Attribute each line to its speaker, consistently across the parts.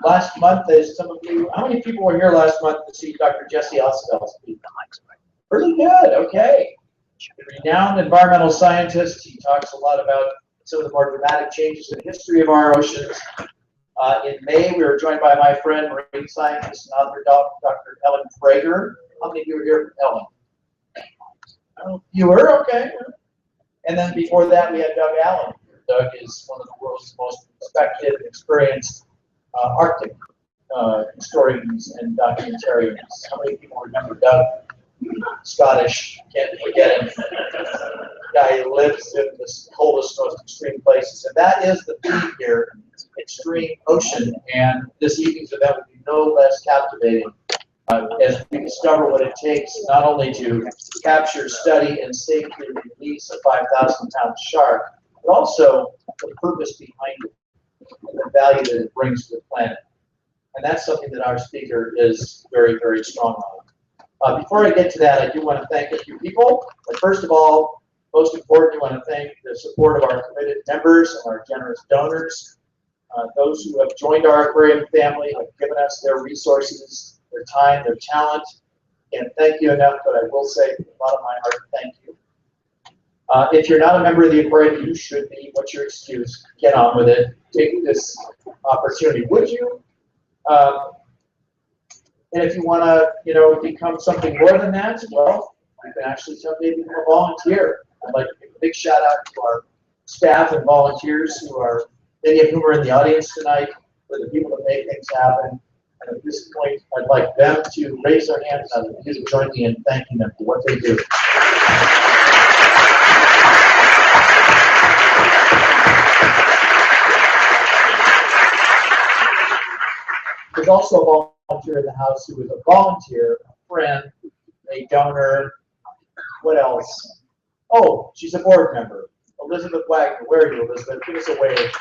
Speaker 1: last month, as some of you, how many people were here last month to see Dr. Jesse Oswell speak? Really good, okay. A renowned environmental scientist. He talks a lot about some of the more dramatic changes in the history of our oceans. In May, we were joined by my friend, marine scientist and author, Dr. Ellen Prager. How many of you were here from Ellen? Oh, you were? Okay. And then before that, we had Doug Allen. Doug is one of the world's most respected and experienced Arctic historians and documentarians. How many people remember Doug? Scottish, can't forget him. Guy who lives in the coldest, most extreme places. And that is the theme here, extreme ocean. And this evening's event will be no less captivating as we discover what it takes not only to capture, study, and safely release a 5,000-pound shark, but also the purpose behind it and the value that it brings to the planet. And that's something that our speaker is very, very strong on. Before I get to that, I do want to thank a few people. But first of all, most important, I want to thank the support of our committed members and our generous donors. Those who have joined our aquarium family have given us their resources, their time, their talent. And thank you enough, but I will say from the bottom of my heart, thank you. If you're not a member of the aquarium, you should be. What's your excuse? Get on with it. Take this opportunity. Would you? And if you want to, become something more than that, well, you can actually someday become a volunteer. I'd like to give a big shout out to our staff and volunteers who are, many of whom are in the audience tonight, for the people that make things happen. And at this point, I'd like them to raise their hands and I'd to join me in thanking them for what they do. There's also a volunteer in the house who is a volunteer, a friend, a donor. What else? Oh, she's a board member. Elizabeth Wagner. Where are you, Elizabeth? Give us a wave.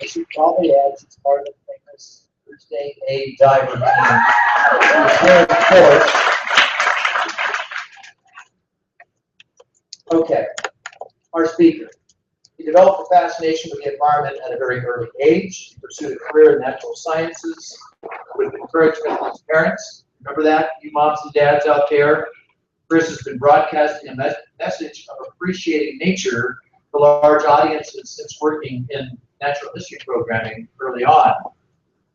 Speaker 1: I should probably add she's part of the famous Thursday A diver team. She's here, of course. Okay. Our speaker. He developed a fascination with the environment at a very early age. He pursued a career in natural sciences with encouragement from his parents. Remember that, you moms and dads out there? Chris has been broadcasting a message of appreciating nature to large audiences since working in natural history programming early on.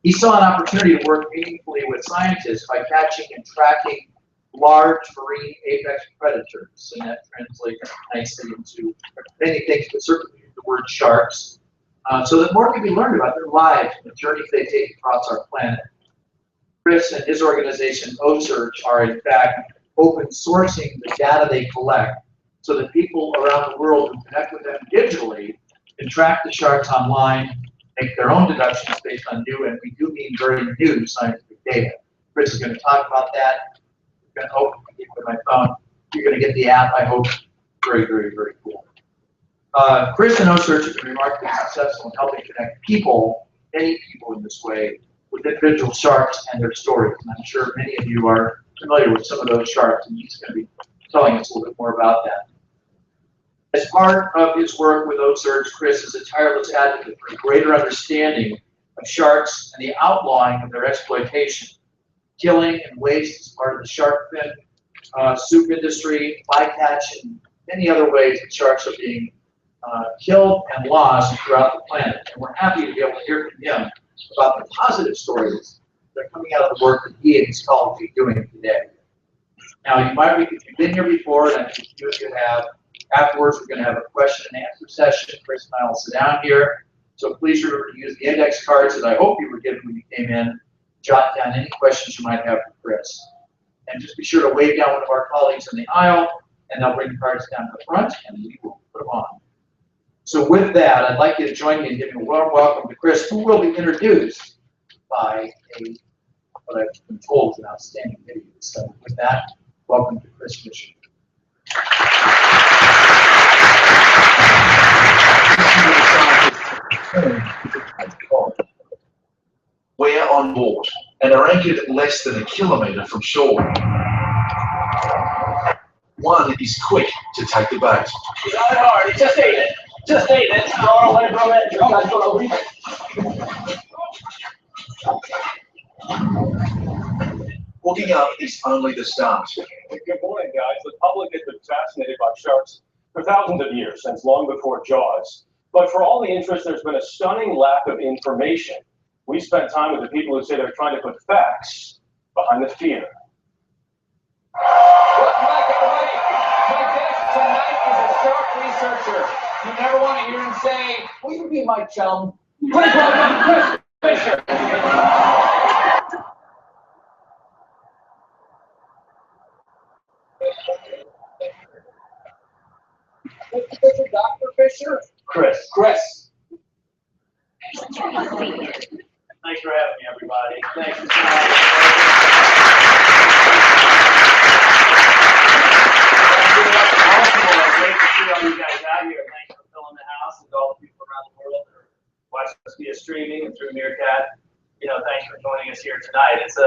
Speaker 1: He saw an opportunity to work meaningfully with scientists by catching and tracking large marine apex predators, and that translates nicely into many things, but certainly the word sharks, so that more can be learned about their lives and the journeys they take across our planet. Chris and his organization, OSearch, are in fact open sourcing the data they collect so that people around the world who connect with them digitally can track the sharks online, make their own deductions based on new, and we do mean very new scientific data. Chris is going to talk about that. I hope with my phone. You're going to get the app, I hope. Very, very, very cool. Chris and OSearch have been remarkably successful in helping connect people, many people in this way, with individual sharks and their stories. And I'm sure many of you are familiar with some of those sharks, and he's going to be telling us a little bit more about that. As part of his work with OSearch, Chris is a tireless advocate for a greater understanding of sharks and the outlawing of their exploitation. Killing and waste is part of the shark fin soup industry, bycatch, and many other ways that sharks are being killed and lost throughout the planet. And we're happy to be able to hear from him about the positive stories that are coming out of the work that he and his colleagues are doing today. Now, you might, if you've been here before, and I think you have, afterwards we're going to have a question and answer session. Chris and I will sit down here. So please remember to use the index cards that I hope you were given when you came in. Jot down any questions you might have for Chris. And just be sure to wave down one of our colleagues in the aisle, and they'll bring the cards down to the front, and we will put them on. So with that, I'd like you to join me in giving a warm welcome to Chris, who will be introduced by what I've been told is an outstanding video. So with that, welcome to Chris Fischer.
Speaker 2: We're on board and are anchored less than a kilometre from shore. one is quick to take the bait.
Speaker 3: He's not hard. He just ate it. Just ate it. Throw it away from it. You guys gonna leave it.
Speaker 2: Hooking up is only the start.
Speaker 4: Good morning, guys. The public has been fascinated by sharks for thousands of years, since long before Jaws. But for all the interest, there's been a stunning lack of information. We spent time with the people who say they're trying to put facts behind the fear.
Speaker 3: Welcome back, everybody. My guest tonight is a shark researcher. You never want to hear him say, "Will you be my chum?" Please welcome Chris Fischer. Mr. Fischer, Dr. Fischer?
Speaker 4: Chris.
Speaker 3: Chris.
Speaker 4: Thanks for having me, everybody. Thanks for coming. Great to see all you guys out here. Thanks for filling the house and to all the people around the world that are watching us via streaming and through Meerkat. Thanks for joining us here tonight. It's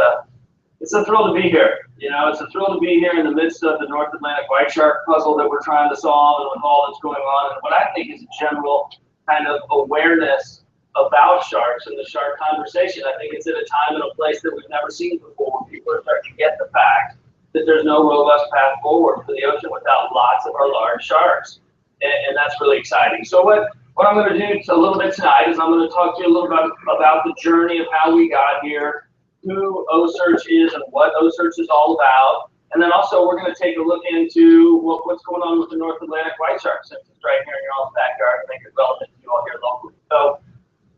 Speaker 4: a thrill to be here. It's a thrill to be here in the midst of the North Atlantic white shark puzzle that we're trying to solve and with all that's going on. And what I think is a general kind of awareness about sharks and the shark conversation. I think it's at a time and a place that we've never seen before, when people are starting to get the fact that there's no robust path forward for the ocean without lots of our large sharks. And that's really exciting. So what I'm going to do a little bit tonight is I'm going to talk to you a little bit about the journey of how we got here, who OSearch is and what OSearch is all about. And then also we're going to take a look into what's going on with the North Atlantic white shark, since it's right here in your own backyard. I think it's relevant to you all here locally. So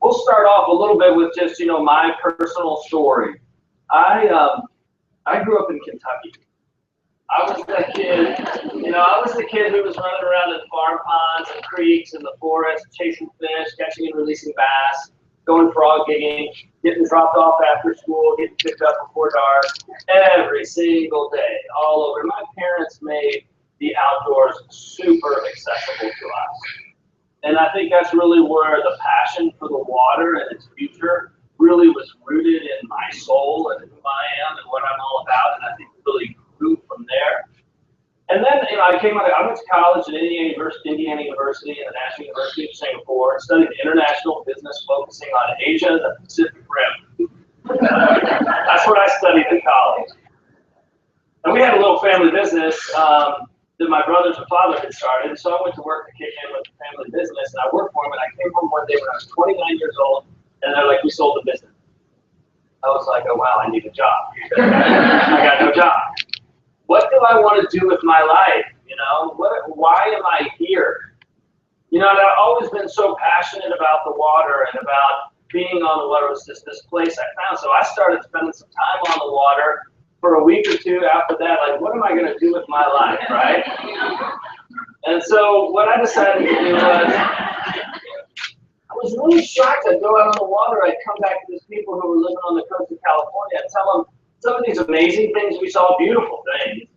Speaker 4: we'll start off a little bit with just, my personal story. I grew up in Kentucky. I was the kid who was running around in farm ponds and creeks in the forest, chasing fish, catching and releasing bass, going frog gigging, getting dropped off after school, getting picked up before dark, every single day, all over. My parents made the outdoors super accessible to us. And I think that's really where the passion for the water and its future really was rooted in my soul and who I am and what I'm all about. And I think it really grew from there. And then I went to college at Indiana University and the National University of Singapore and studied international business focusing on Asia and the Pacific Rim. That's what I studied in college. And we had a little family business that my brothers and father had started. So I went to work to kick in with the family business, and I worked for them. And I came home one day when I was 29 years old, and they're like, "We sold the business." I was like, "Oh wow, I need a job." I got no job. What do I want to do with my life? Why am I here? And I've always been so passionate about the water and about being on the water. It was just this place I found. So I started spending some time on the water for a week or two. After that, like, what am I going to do with my life, right? And so what I decided to do was, I was really shocked. I'd go out on the water. I'd come back to these people who were living on the coast of California. I'd tell them some of these amazing things we saw, beautiful things.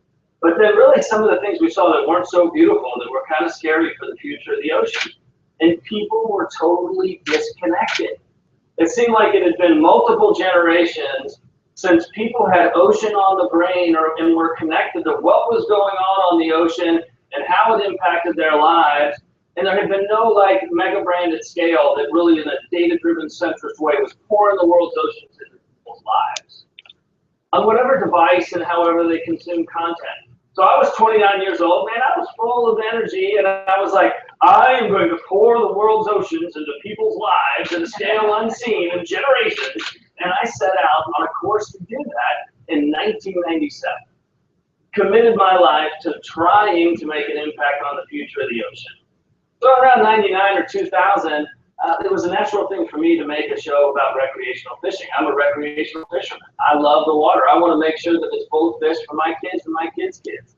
Speaker 4: But then really some of the things we saw that weren't so beautiful, that were kind of scary for the future of the ocean. And people were totally disconnected. It seemed like it had been multiple generations since people had ocean on the brain and were connected to what was going on the ocean and how it impacted their lives. And there had been no mega branded scale that really in a data-driven centrist way was pouring the world's oceans into people's lives on whatever device and however they consume content. So I was 29 years old, man, I was full of energy, and I was like, I am going to pour the world's oceans into people's lives at a scale unseen in generations. And I set out on a course to do that in 1997. Committed my life to trying to make an impact on the future of the ocean. So around 99 or 2000, it was a natural thing for me to make a show about recreational fishing. I'm a recreational fisherman. I love the water. I want to make sure that it's full of fish for my kids and my kids' kids.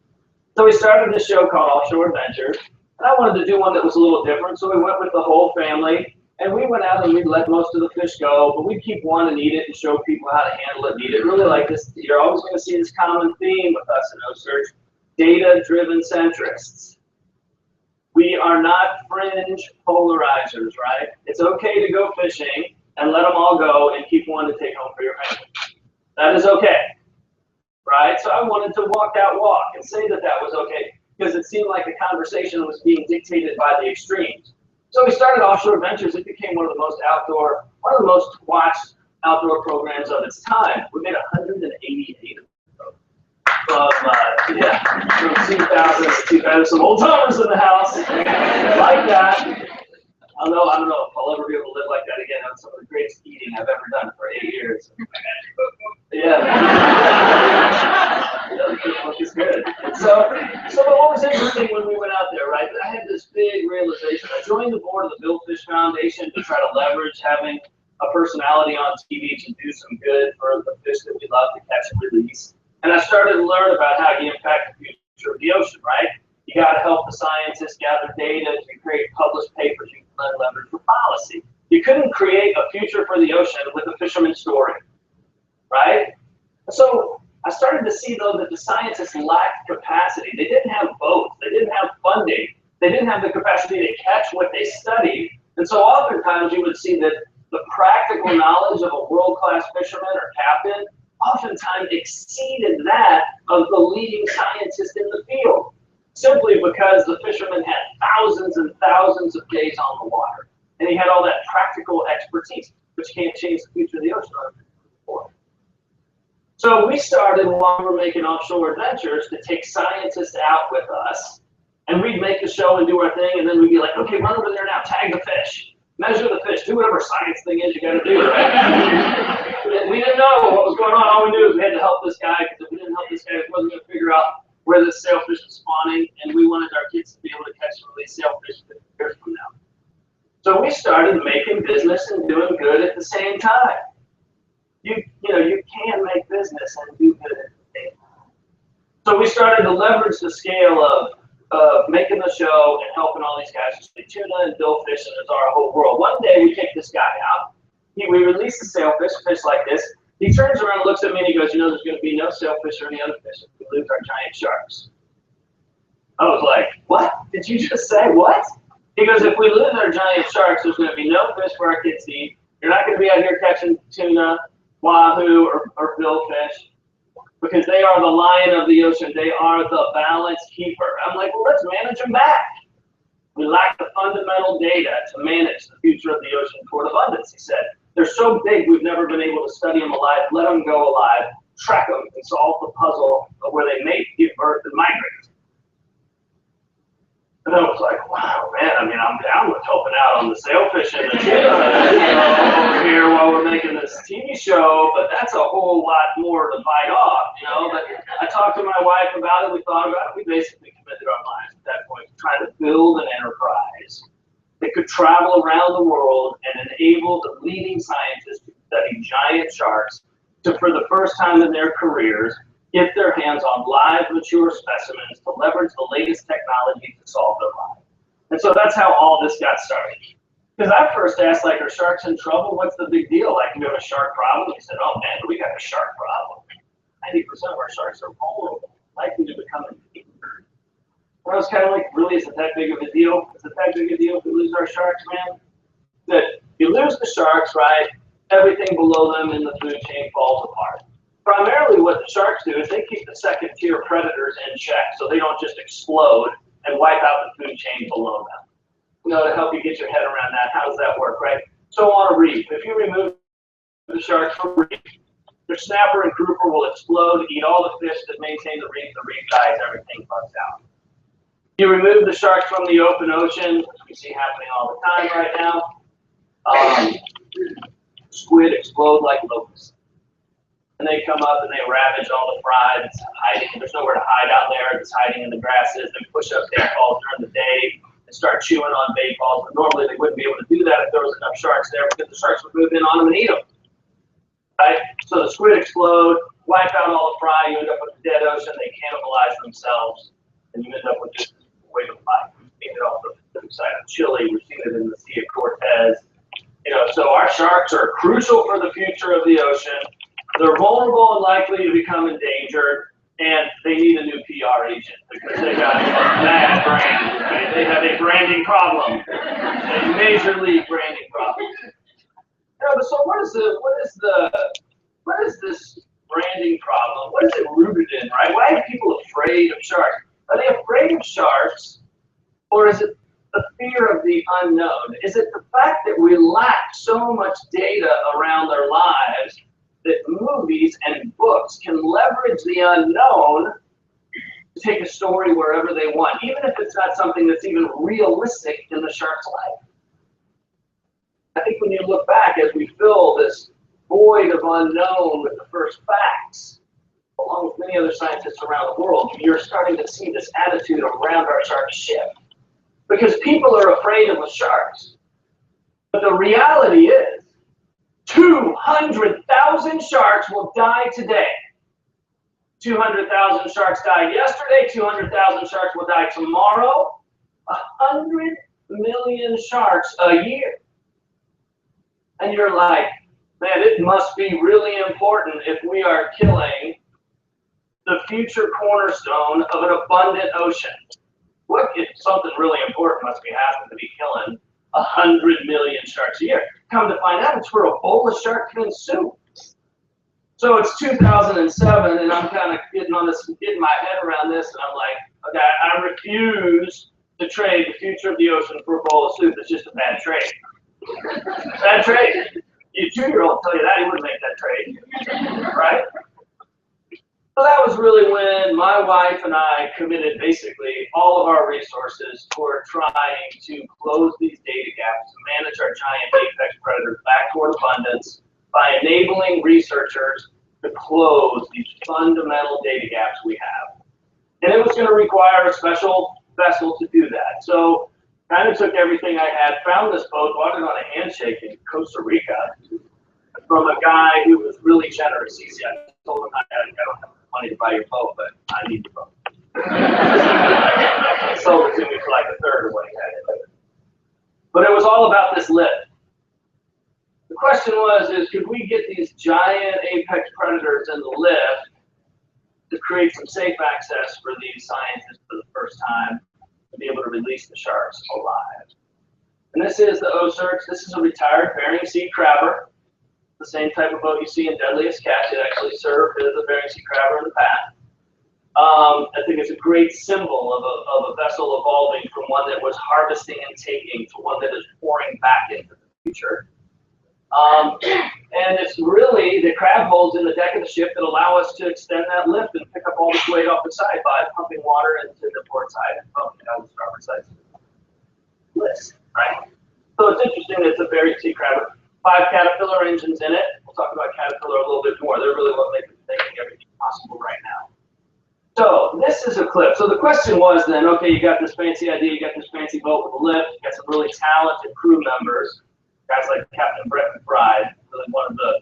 Speaker 4: So we started this show called Offshore Adventures, and I wanted to do one that was a little different, so we went with the whole family, and we went out and we'd let most of the fish go, but we'd keep one and eat it and show people how to handle it and eat it. Really like this, you're always going to see this common theme with us in OSearch, data-driven centrists. We are not fringe polarizers, right? It's okay to go fishing and let them all go and keep one to take home for your family. That is okay, right? So I wanted to walk that walk and say that that was okay. because it seemed like the conversation was being dictated by the extremes. So we started Offshore Ventures. It became one of the most watched outdoor programs of its time. We made 188 of them. From 2000 to 2000. Some old timers in the house like that. I don't know if I'll ever be able to live like that again. That was some of the greatest eating I've ever done for 8 years. Yeah. The book is good. So what was interesting when we went out there, right? I had this big realization. I joined the board of the Bill Fish Foundation to try to leverage having a personality on TV to do some good for the fish that we love to catch and release. And I started to learn about how you impact the future of the ocean, right? You got to help the scientists gather data to create published papers you can leverage for policy. You couldn't create a future for the ocean with a fisherman's story, right? So I started to see, though, that the scientists lacked capacity. They didn't have both. They didn't have funding. They didn't have the capacity to catch what they studied. And so oftentimes you would see that the practical knowledge of a world-class fisherman or captain oftentimes exceeded that of the leading scientist in the field, simply because the fisherman had thousands and thousands of days on the water. And he had all that practical expertise, which can't change the future of the ocean. So we started, while we were making Offshore Adventures, to take scientists out with us, and we'd make the show and do our thing, and then we'd be like, okay, run over there now, tag the fish, measure the fish, do whatever science thing is you gotta do, right? We didn't know what was going on. All we knew is we had to help this guy, because if we didn't help this guy, we wasn't gonna figure out where the sailfish was spawning, and we wanted our kids to be able to catch and release sailfish 50 years from now. So we started making business and doing good at the same time. You can make business and do good at the same time. So we started to leverage the scale of making the show and helping all these guys to tuna and billfish, and it's our whole world. One day we kick this guy out. We release the sailfish, fish like this. He turns around and looks at me and he goes, there's going to be no sailfish or any other fish if we lose our giant sharks. I was like, what? Did you just say what? He goes, if we lose our giant sharks, there's going to be no fish for our kids to eat. You're not going to be out here catching tuna, wahoo, or billfish, because they are the lion of the ocean. They are the balance keeper. I'm like, well, let's manage them back. We lack the fundamental data to manage the future of the ocean toward abundance, he said. They're so big, we've never been able to study them alive, let them go alive, track them, and solve the puzzle of where they mate, give birth, and migrate. And I was like, wow, man, I'm down with helping out on the sailfish and the tuna over here while we're making this TV show, but that's a whole lot more to bite off, But I talked to my wife about it, we thought about it, we basically committed our lives at that point to try to build an enterprise that could travel around the world and enable the leading scientists to study giant sharks to, for the first time in their careers, get their hands on live, mature specimens to leverage the latest technology to solve their problem. And so that's how all this got started. Because I first asked, are sharks in trouble? What's the big deal? We have a shark problem? He said, oh man, we got a shark problem. 90% of our sharks are vulnerable, likely to become endangered. And I was kind of like, really, is it that big of a deal? Is it that big a deal if we lose our sharks, man? That you lose the sharks, right? Everything below them in the food chain falls apart. Primarily what the sharks do is they keep the second tier predators in check so they don't just explode and wipe out the food chain below them. To help you get your head around that, how does that work, right? So on a reef, if you remove the sharks from a reef, their snapper and grouper will explode, eat all the fish that maintain the reef dies, everything bugs out. You remove the sharks from the open ocean, which we see happening all the time right now. Squid explode like locusts. And they come up and they ravage all the fry that's hiding. There's nowhere to hide out there. It's hiding in the grasses. They push up bait balls during the day and start chewing on bait balls. But normally they wouldn't be able to do that if there was enough sharks there, because the sharks would move in on them and eat them. Right? So the squid explode, wipe out all the fry. You end up with a dead ocean. They cannibalize themselves, and you end up with just way of life. We've seen it off the Pacific side of Chile. We've seen it in the Sea of Cortez. So our sharks are crucial for the future of the ocean. They're vulnerable and likely to become endangered, and they need a new PR agent because they got a bad brand. Right? They have a branding problem, a major league branding problem. So what is this branding problem? What is it rooted in, right? Why are people afraid of sharks? Are they afraid of sharks, or is it the fear of the unknown? Is it the fact that we lack so much data around our lives that movies and books can leverage the unknown to take a story wherever they want, even if it's not something that's even realistic in the shark's life? I think when you look back, as we fill this void of unknown with the first facts, along with many other scientists around the world, you're starting to see this attitude around our sharks shift. Because people are afraid of the sharks. But the reality is, 200,000 sharks will die today. 200,000 sharks died yesterday, 200,000 sharks will die tomorrow. 100 million sharks a year. And you're like, man, it must be really important if we are killing the future cornerstone of an abundant ocean. What if something really important must be happening to be killing 100 million sharks a year? Come to find out, it's for a bowl of shark fin soup. So it's 2007, and I'm kind of getting my head around this, and I'm like, okay, I refuse to trade the future of the ocean for a bowl of soup. It's just a bad trade. Bad trade. Your 2-year-old will tell you that, he wouldn't make that trade, right? So that was really when my wife and I committed basically all of our resources toward trying to close these data gaps, to manage our giant apex predators back toward abundance by enabling researchers to close these fundamental data gaps we have. And it was going to require a special vessel to do that. So kind of took everything I had, found this boat, bought it on a handshake in Costa Rica from a guy who was really generous. He said, I told him I don't have money to buy your boat, but I need the boat. Sold it to me for like a third of what he had. But it was all about this lift. The question was, could we get these giant apex predators in the lift to create some safe access for these scientists for the first time to be able to release the sharks alive? And this is the O-Search. This is a retired Bering Sea crabber. The same type of boat you see in Deadliest Catch. It actually served as a Bering Sea crabber in the past. I think it's a great symbol of a vessel evolving from one that was harvesting and taking to one that is pouring back into the future. And it's really the crab holes in the deck of the ship that allow us to extend that lift and pick up all this weight off the side by pumping water into the port side and pumping out the starboard side lift, right? So it's interesting that it's a Bering Sea crabber. 5 Caterpillar engines in it. We'll talk about Caterpillar a little bit more. They're really what makes everything possible right now. So this is a clip. So the question was then, okay, you got this fancy idea, you got this fancy boat with a lift, you got some really talented crew members, guys like Captain Brett McBride, really one of the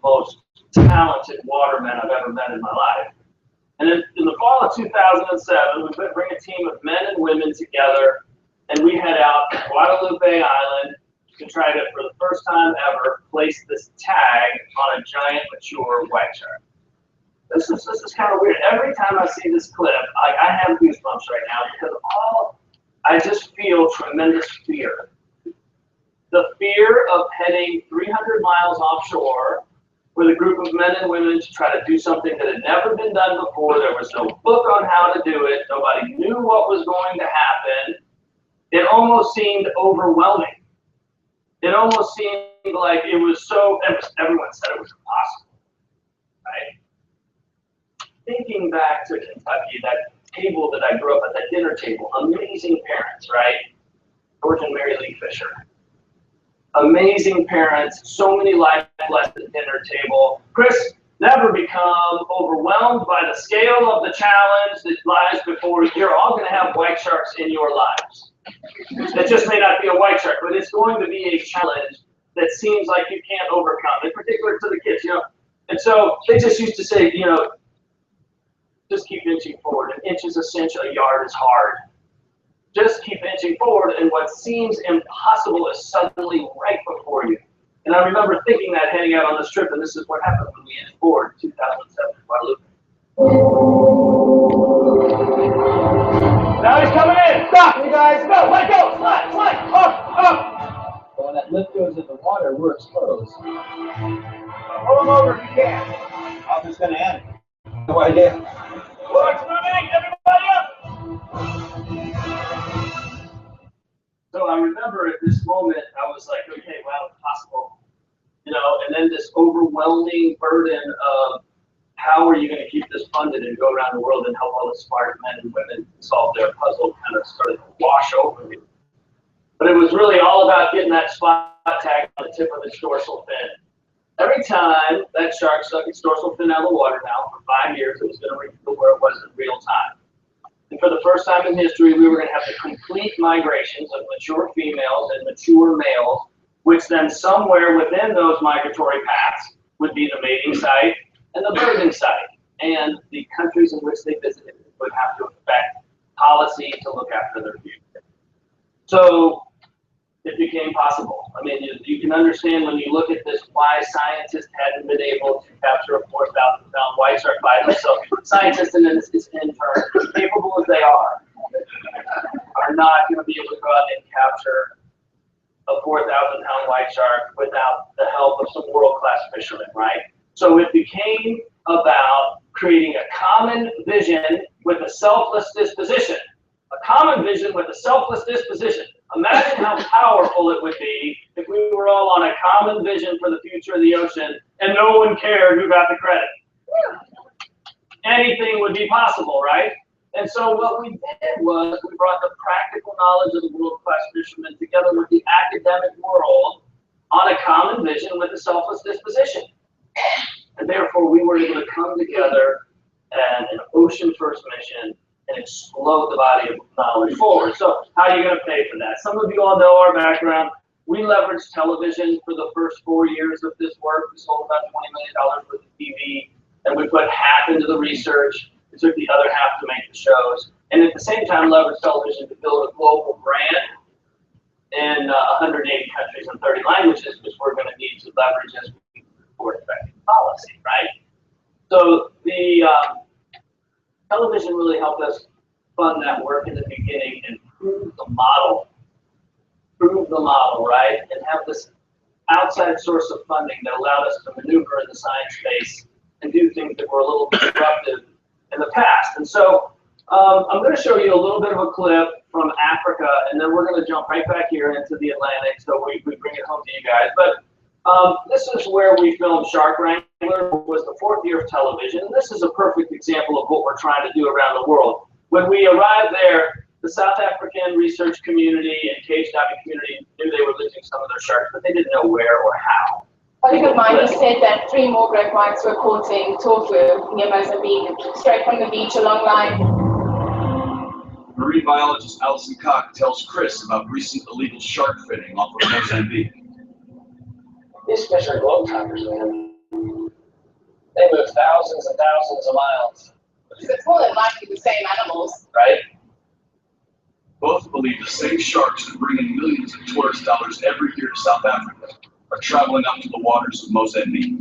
Speaker 4: most talented watermen I've ever met in my life. And in the fall of 2007, we bring a team of men and women together, and we head out to Guadalupe Island to try to, for the first time ever, place this tag on a giant mature white shark. This is kind of weird. Every time I see this clip, I have goosebumps right now because I just feel tremendous fear. The fear of heading 300 miles offshore with a group of men and women to try to do something that had never been done before. There was no book on how to do it. Nobody knew what was going to happen. It almost seemed overwhelming. It almost seemed like it was so, everyone said it was impossible, right? Thinking back to Kentucky, that table that I grew up at, that dinner table, amazing parents, right? George and Mary Lee Fischer. Amazing parents, so many life lessons at the dinner table. Chris, never become overwhelmed by the scale of the challenge that lies before you. You're all going to have white sharks in your lives. It just may not be a white shark, but it's going to be a challenge that seems like you can't overcome, in particular to the kids, you know. And so they just used to say, you know, just keep inching forward. An inch is a cinch, a yard is hard. Just keep inching forward, and what seems impossible is suddenly right before you. And I remember thinking that heading out on this trip, and this is what happened when we inched forward in 2007 in Guadalupe. Now he's coming in. Stop, you guys. Go, let go. Slide, up. So when that lift goes in the water, we're exposed. Pull him over if you can. I'm just going to end it. No idea. Clock's moving, everybody up! So I remember at this moment, I was like, okay, wow, it's possible. You know, and then this overwhelming burden of how are you going to keep this funded and go around the world and help all the smart men and women solve their puzzle kind of started to wash over me. But it was really all about getting that spot tag on the tip of its dorsal fin. Every time that shark stuck its dorsal fin out of the water now, for 5 years, it was going to reveal where it was in real time. And for the first time in history, we were going to have the complete migrations of mature females and mature males, which then somewhere within those migratory paths would be the mating site and the birthing site. And the countries in which they visited would have to affect policy to look after their future. So it became possible. I mean, you can understand when you look at this why scientists hadn't been able to capture a 4,000-pound white shark by themselves. Scientists and its intern, as capable as they are not going to be able to go out and capture a 4,000-pound white shark without the help of some world-class fishermen, right? So it became about creating a common vision with a selfless disposition. A common vision with a selfless disposition. Imagine how powerful it would be if we were all on a common vision for the future of the ocean and no one cared who got the credit. Anything would be possible, right? And so what we did was we brought the practical knowledge of the world-class fishermen together with the academic world on a common vision with a selfless disposition. And therefore we were able to come together and an ocean-first mission and explode the body of knowledge forward. So how are you going to pay for that? Some of you all know our background. We leveraged television for the first 4 years of this work. We sold about $20 million worth of TV, and we put half into the research. We took the other half to make the shows, and at the same time leveraged television to build a global brand in 180 countries and 30 languages, which we're going to need to leverage as we support effective policy, right? So the television really helped us fund that work in the beginning and prove the model, right? And have this outside source of funding that allowed us to maneuver in the science space and do things that were a little disruptive in the past. And so I'm going to show you a little bit of a clip from Africa, and then we're going to jump right back here into the Atlantic, so we bring it home to you guys. But this is where we filmed Shark Wrangler, was the 4th year of television. And this is a perfect example of what we're trying to do around the world. When we arrived there, the South African research community and cage diving community knew they were losing some of their sharks, but they didn't know where or how.
Speaker 5: A colleague of mine said that 3 more great whites were caught in Torfu near Mozambique, straight from the beach, a long line.
Speaker 2: Marine biologist Alison Cock tells Chris about recent illegal shark finning off of Mozambique.
Speaker 6: These fish are globetrotters, man. They move thousands and thousands of miles.
Speaker 5: It's more than likely the same animals.
Speaker 6: Right?
Speaker 2: Both believe the same sharks that bring in millions of tourist dollars every year to South Africa are traveling up to the waters of Mozambique.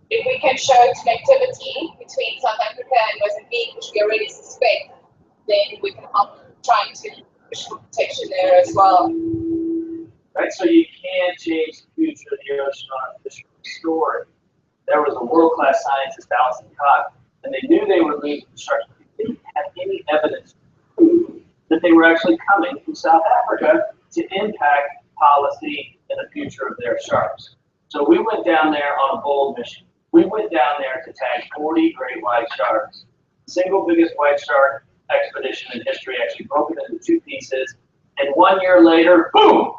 Speaker 5: If we can show connectivity between South Africa and Mozambique, which we already suspect, then we can help trying to push for protection there as well.
Speaker 4: Right, so you can change the future of the ocean on a fishery story. There was a world-class scientist, Alison Cock, and they knew they were losing the sharks, but they didn't have any evidence to prove that they were actually coming from South Africa to impact policy and the future of their sharks. So we went down there on a bold mission. We went down there to tag 40 great white sharks. The single biggest white shark expedition in history, actually broken into 2 pieces, and 1 year later, boom!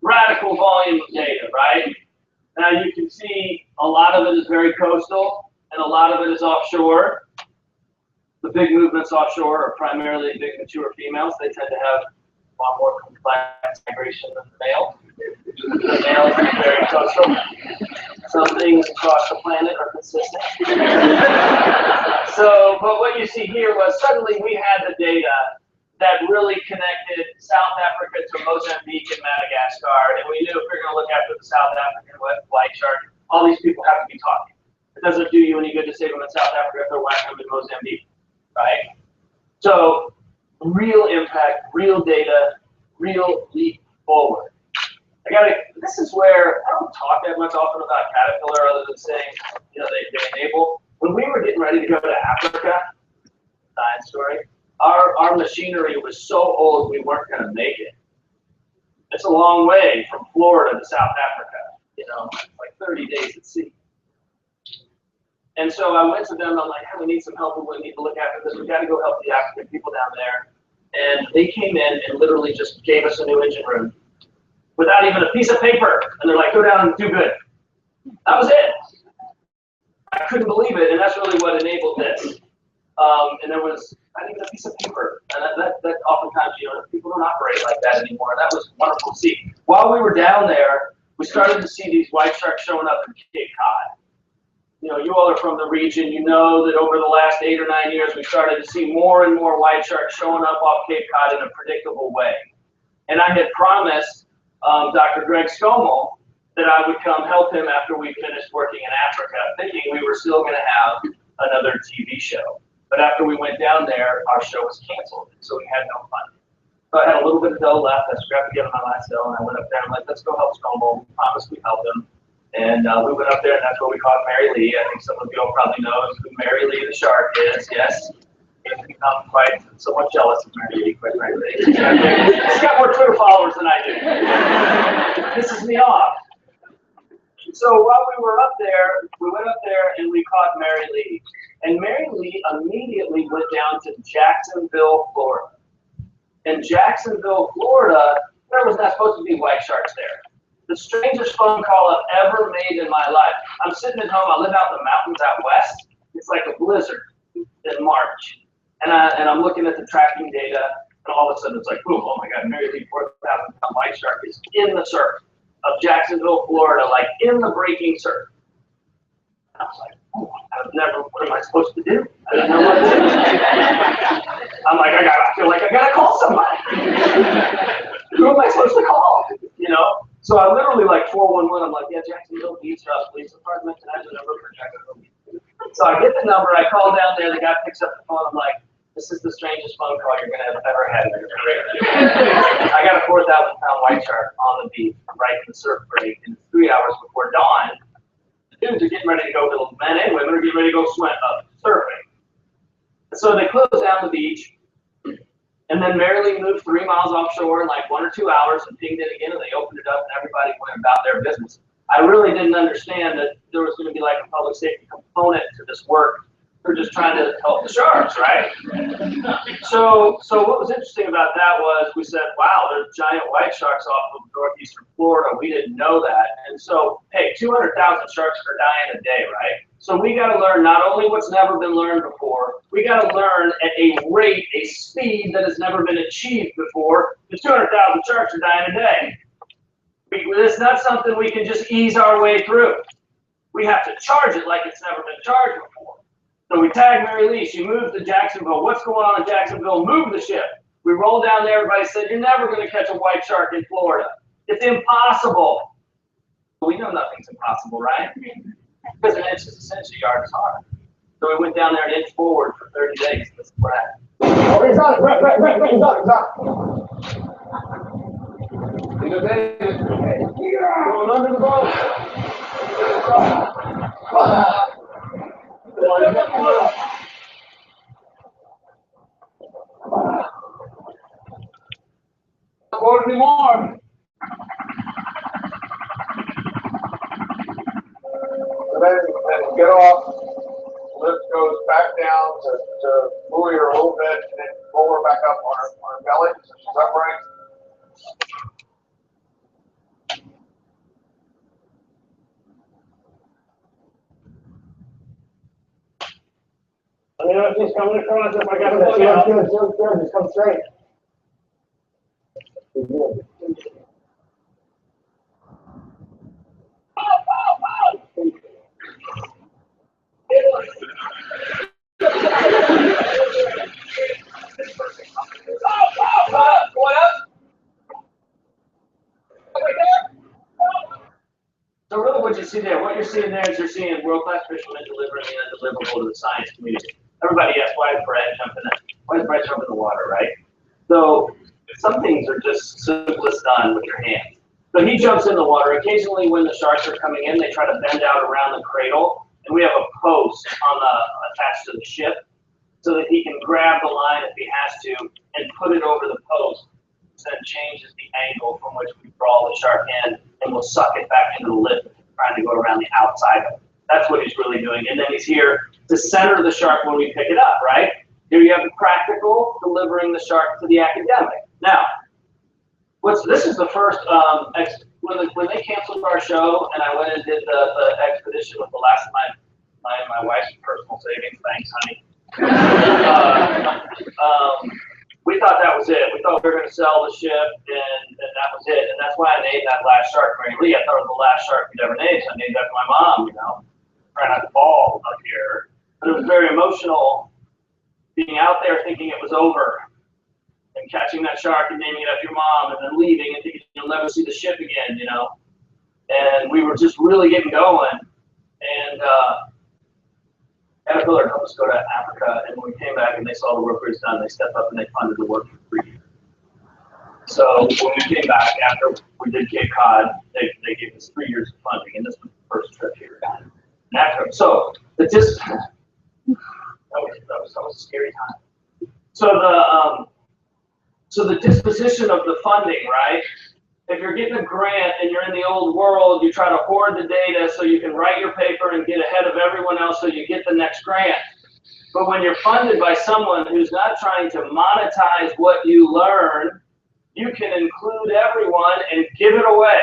Speaker 4: Radical volume of data, right? Now you can see a lot of it is very coastal and a lot of it is offshore. The big movements offshore are primarily big mature females. They tend to have a lot more complex migration than the males. The males are very coastal. Some things across the planet are consistent. So, but what you see here was suddenly we had the data that really connected South Africa to Mozambique and Madagascar, and we knew if we we're going to look after the South African white shark, all these people have to be talking. It doesn't do you any good to save them in South Africa if they're whacking them in Mozambique, right? So, real impact, real data, real leap forward. This is where I don't talk that much often about Caterpillar other than saying, you know, they enable. When we were getting ready to go to Africa, science story, our machinery was so old we weren't going to make it. It's a long way from Florida to South Africa, you know, like 30 days at sea. And so I went to them, I'm like, hey, we need some help, we need to look after this, we got to go help the African people down there. And they came in and literally just gave us a new engine room without even a piece of paper. And they're like, go down and do good. That was it. I couldn't believe it, and that's really what enabled this. And there was not even a piece of paper. And that oftentimes, you know, people don't operate like that anymore. That was wonderful to see. While we were down there, we started to see these white sharks showing up in Cape Cod. You know, you all are from the region. You know that over the last 8 or 9 years, we started to see more and more white sharks showing up off Cape Cod in a predictable way. And I had promised Dr. Greg Scommel that I would come help him after we finished working in Africa, thinking we were still going to have another TV show. But after we went down there, our show was canceled, so we had no funding. So I had a little bit of dough left. I scrapped together my last dough, and I went up there and I'm like, let's go help Scommel. We promised we'd help him. And we went up there, and that's where we caught Mary Lee. I think some of you all probably know who Mary Lee the shark is, yes. I've become quite somewhat jealous of Mary Lee, quite frankly. She's got more Twitter followers than I do. Pisses me off. So while we were up there, we went up there and we caught Mary Lee. And Mary Lee immediately went down to Jacksonville, Florida. In Jacksonville, Florida, there was not supposed to be white sharks there. The strangest phone call I've ever made in my life. I'm sitting at home, I live out in the mountains out west. It's like a blizzard in March. And I'm looking at the tracking data, and all of a sudden it's like, boom, oh my God, Mary Lee 4,000-pound white shark is in the surf of Jacksonville, Florida, like in the breaking surf. I was like, oh, what am I supposed to do? I didn't know what to do. I'm like, I feel like I gotta call somebody. Who am I supposed to call? You know? So I literally like 411, I'm like, yeah, Jacksonville Beach Police Department, and I have the number for Jacksonville Beach. So I get the number, I call down there, the guy picks up the phone, I'm like, this is the strangest phone call you're gonna have ever had in your career. I got a 4,000-pound white shark on the beach right in the surf break, and 3 hours before dawn, the dudes are getting ready to go, the men and women are getting ready to go surfing. So they close down the beach, and then Mary Lee moved 3 miles offshore in like 1 or 2 hours and pinged it again, and they opened it up, and everybody went about their business. I really didn't understand that there was going to be like a public safety component to this work. We're just trying to help the sharks, right? So what was interesting about that was we said, wow, there's giant white sharks off of northeastern Florida. We didn't know that. And so, hey, 200,000 sharks are dying a day, right? So we got to learn not only what's never been learned before, we got to learn at a rate, a speed that has never been achieved before. The 200,000 sharks are dying a day. It's not something we can just ease our way through. We have to charge it like it's never been charged before. So we tag Mary Lee, she moved to Jacksonville. What's going on in Jacksonville? Move the ship. We rolled down there, everybody said, you're never going to catch a white shark in Florida. It's impossible. We know nothing's impossible, right? Because an inch is a cinch, a yard is hard. So we went down there an inch forward for 30 days. This is what happened.
Speaker 3: Oh, he's on it. Right, he's on it. Going under the boat. Not anymore.
Speaker 7: And then get off, lift goes back down to buoy her a little bit, and then roll her back up on her belly, so she's upright.
Speaker 3: You know, she's coming across if I got to look out. Good, just come straight.
Speaker 4: So really what you see there, what you're seeing there is you're seeing world-class fishermen delivering the undeliverable to the science community. Everybody asks, why is Brad jumping in? Why does Brad jump in the water, right? So some things are just simplest done with your hands. So he jumps in the water. Occasionally when the sharks are coming in, they try to bend out around the cradle and we have a post on attached to the ship, so that he can grab the line if he has to and put it over the post, so then changes the angle from which we draw the shark in, and we'll suck it back into the lip, trying to go around the outside of it. That's what he's really doing. And then he's here to center the shark when we pick it up, right? Here you have the practical, delivering the shark to the academic. Now, this is the first, when they canceled our show and I went and did the expedition with the last of my wife's personal savings, thanks, honey. We thought that was it. We thought we were going to sell the ship, and that was it. And that's why I named that last shark Mary Lee. I thought it was the last shark we'd ever named, so I named that for my mom, you know. Trying not to fall up here. But it was very emotional being out there thinking it was over, and catching that shark and naming it after your mom, and then leaving and thinking you'll never see the ship again, you know. And we were just really getting going. And Caterpillar helped us go to Africa, and when we came back and they saw the work we was done, they stepped up and they funded the work for 3 years. So when we came back after we did Cape Cod, they gave us 3 years of funding, and this was the first trip here in Africa. So that was a scary time. So the disposition of the funding, right? If you're getting a grant and you're in the old world, you try to hoard the data so you can write your paper and get ahead of everyone else so you get the next grant. But when you're funded by someone who's not trying to monetize what you learn, you can include everyone and give it away.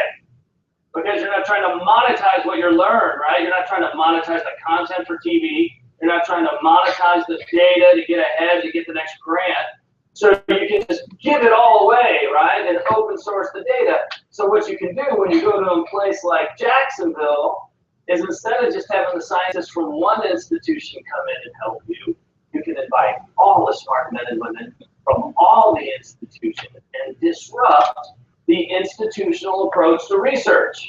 Speaker 4: Because you're not trying to monetize what you learn, right? You're not trying to monetize the content for TV. You're not trying to monetize the data to get ahead to get the next grant. So you can just give it all away, right, and open source the data. So what you can do when you go to a place like Jacksonville is instead of just having the scientists from one institution come in and help you, you can invite all the smart men and women from all the institutions and disrupt the institutional approach to research.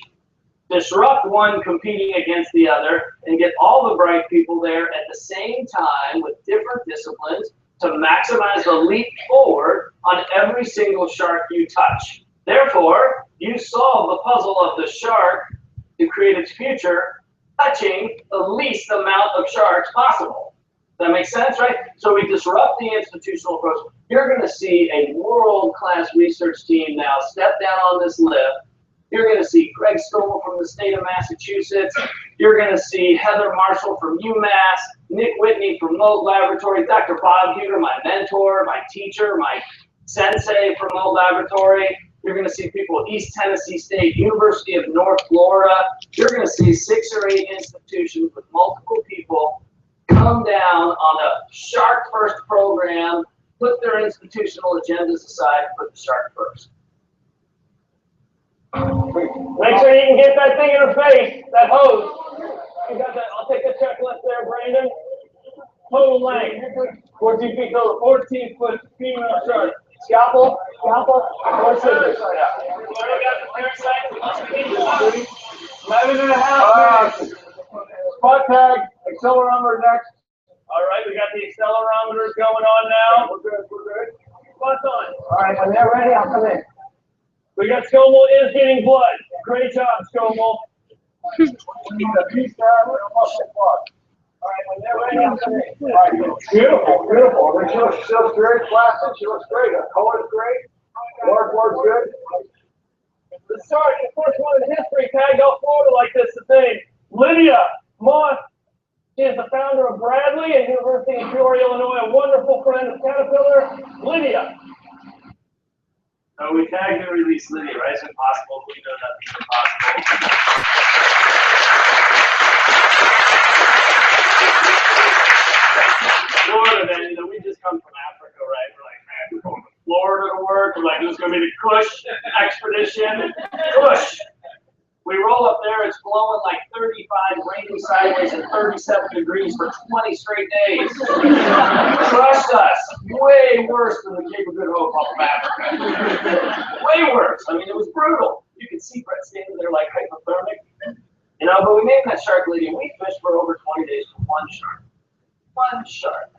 Speaker 4: Disrupt one competing against the other and get all the bright people there at the same time with different disciplines to maximize the leap forward on every single shark you touch. Therefore, you solve the puzzle of the shark to create its future, touching the least amount of sharks possible. Does that make sense, right? So we disrupt the institutional approach. You're going to see a world-class research team now step down on this lift. You're going to see Greg Stoll from the state of Massachusetts. You're going to see Heather Marshall from UMass, Nick Whitney from Moat Laboratory, Dr. Bob Huger, my mentor, my teacher, my sensei from Moat Laboratory. You're going to see people at East Tennessee State, University of North Florida. You're going to see 6 or 8 institutions with multiple people come down on a Shark First program, put their institutional agendas aside, and put the shark first.
Speaker 6: Make sure you can get that thing in her face, that hose. You got that? I'll take the checklist there, Brandon. Total length, 14 feet total, 14-foot female shark. Scalpel, or scissors.
Speaker 4: Already got the parasite.
Speaker 7: 11.5 minutes. Spot tag, accelerometer next.
Speaker 4: All right, we got the accelerometers going on now.
Speaker 7: We're good.
Speaker 4: Spot's on.
Speaker 7: All right, when they're ready, I'll come in.
Speaker 4: We got Scomo is getting blood. Great job, Scomo.
Speaker 7: We need a piece down with a muscle plug. All right, when they're ready, I'll come in. All right, beautiful. She looks very placid. She looks great. Her color's great. Waterboard's good.
Speaker 4: The start, the first one in history tagged out Florida like this today. Lydia Moss. She is the founder of Bradley at University of Peoria, Illinois, a wonderful friend of Caterpillar. Lydia. So we tagged and released Lydia, right? It's impossible. We know nothing's impossible. Florida, then, you know, we just come from Africa, right? We're like, man, we're going to Florida to work. We're like, this is going to be the Kush expedition. Kush. We roll up there, it's blowing like 35, raining sideways at 37 degrees for 20 straight days. Trust us, way worse than the Cape of Good Hope off of Africa. Way worse. I mean, it was brutal. You could see Brett standing there like hypothermic. You know, but we named that shark Lydia. We fished for over 20 days for one shark. One shark.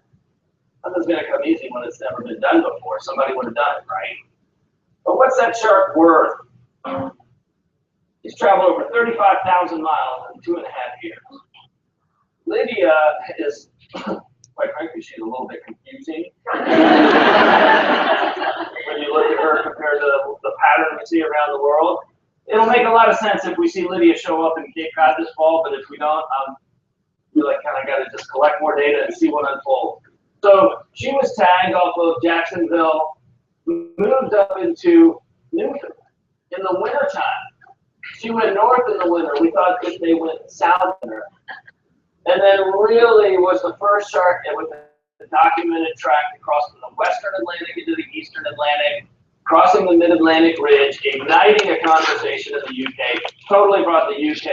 Speaker 4: Nothing's going to come easy when it's never been done before. Somebody would have done it, right? But what's that shark worth? He's traveled over 35,000 miles in 2.5 years. Lydia is, quite frankly, she's a little bit confusing. When you look at her compared to the pattern we see around the world. It'll make a lot of sense if we see Lydia show up in Cape Cod this fall, but if we don't, we like kind of got to just collect more data and see what unfolds. So she was tagged off of Jacksonville, moved up into Newfoundland in the wintertime. She went north in the winter. We thought that they went south in her. And then really was the first shark that with the documented track across from the western Atlantic into the eastern Atlantic, crossing the mid-Atlantic ridge, igniting a conversation in the UK, totally brought the UK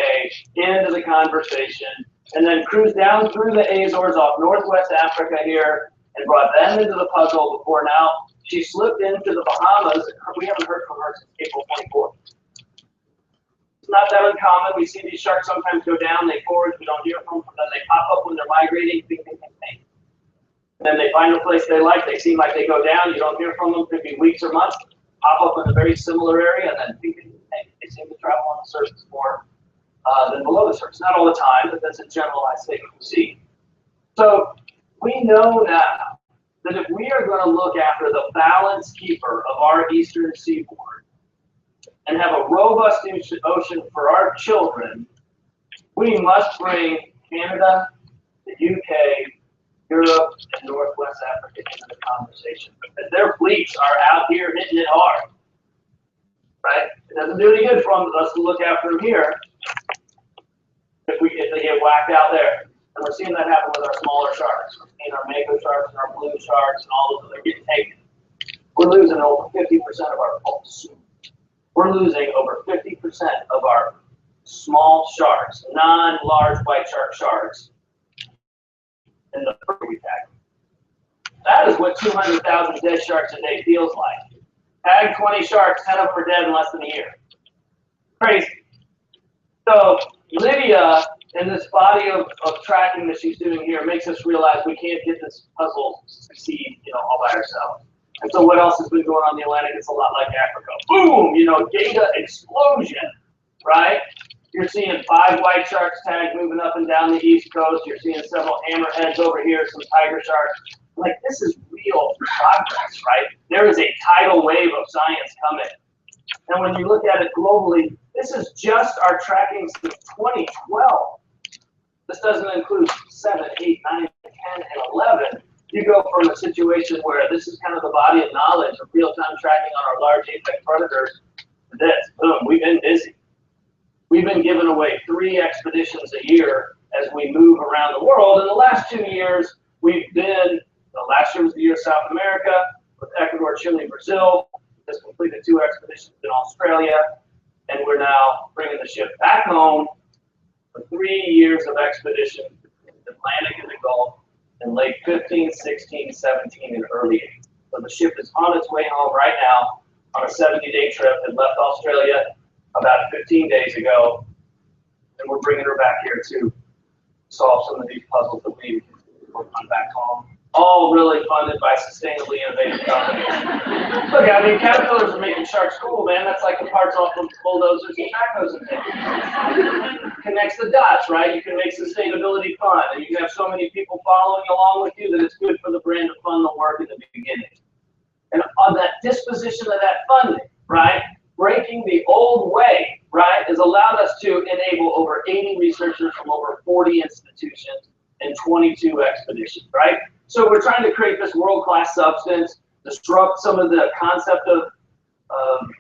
Speaker 4: into the conversation, and then cruised down through the Azores off Northwest Africa here and brought them into the puzzle before now. She slipped into the Bahamas. We haven't heard from her since April 24th. It's not that uncommon. We see these sharks sometimes go down, they forage, we don't hear from them, then they pop up when they're migrating, bing, bing, bing, bing. And then they find a place they like, they seem like they go down, you don't hear from them, could be weeks or months, pop up in a very similar area, and then bing, bing, bing, they seem to travel on the surface more than below the surface. Not all the time, but that's a generalized statement we see. So we know now that if we are going to look after the balance keeper of our eastern seaboard and have a robust ocean for our children, we must bring Canada, the UK, Europe, and Northwest Africa into the conversation, because their fleets are out here hitting it hard, right? It doesn't do any good for us to look after them here if they get whacked out there. And we're seeing that happen with our smaller sharks. We're seeing our mako sharks and our blue sharks and all of them, they're getting taken. We're losing over 50% of our pulse. We're losing over 50% of our small sharks, non-large white sharks, in the fur we tag. That is what 200,000 dead sharks a day feels like. Tag 20 sharks, 10 of them are dead in less than a year. Crazy. So Lydia, and this body of tracking that she's doing here, makes us realize we can't get this puzzle to succeed, all by ourselves. And so what else has been going on in the Atlantic? It's a lot like Africa. Boom, data explosion, right? You're seeing 5 white sharks tagged moving up and down the East Coast. You're seeing several hammerheads over here, some tiger sharks. Like, this is real progress, right? There is a tidal wave of science coming. And when you look at it globally, this is just our tracking since 2012. This doesn't include 7, 8, 9, 10, and 11. You go from a situation where this is kind of the body of knowledge of real-time tracking on our large apex predators to this. Boom, we've been busy. We've been giving away 3 expeditions a year as we move around the world. In the last 2 years, last year was the year of South America with Ecuador, Chile, Brazil. Just completed 2 expeditions in Australia, and we're now bringing the ship back home for 3 years of expedition in the Atlantic and the Gulf in late 15, 16, 17, and early 18. So the ship is on its way home right now on a 70-day trip. It left Australia about 15 days ago, and we're bringing her back here to solve some of these puzzles that we work on back home. All really funded by sustainably innovative companies. Look, caterpillars are making sharks cool, man. That's like the parts off of bulldozers and backhoes and things. Connects the dots, right? You can make sustainability fun, and you can have so many people following along with you that it's good for the brand to fund the work in the beginning. And on that disposition of that funding, right, breaking the old way, right, has allowed us to enable over 80 researchers from over 40 institutions and 22 expeditions, right? So we're trying to create this world-class substance, disrupt some of the concept of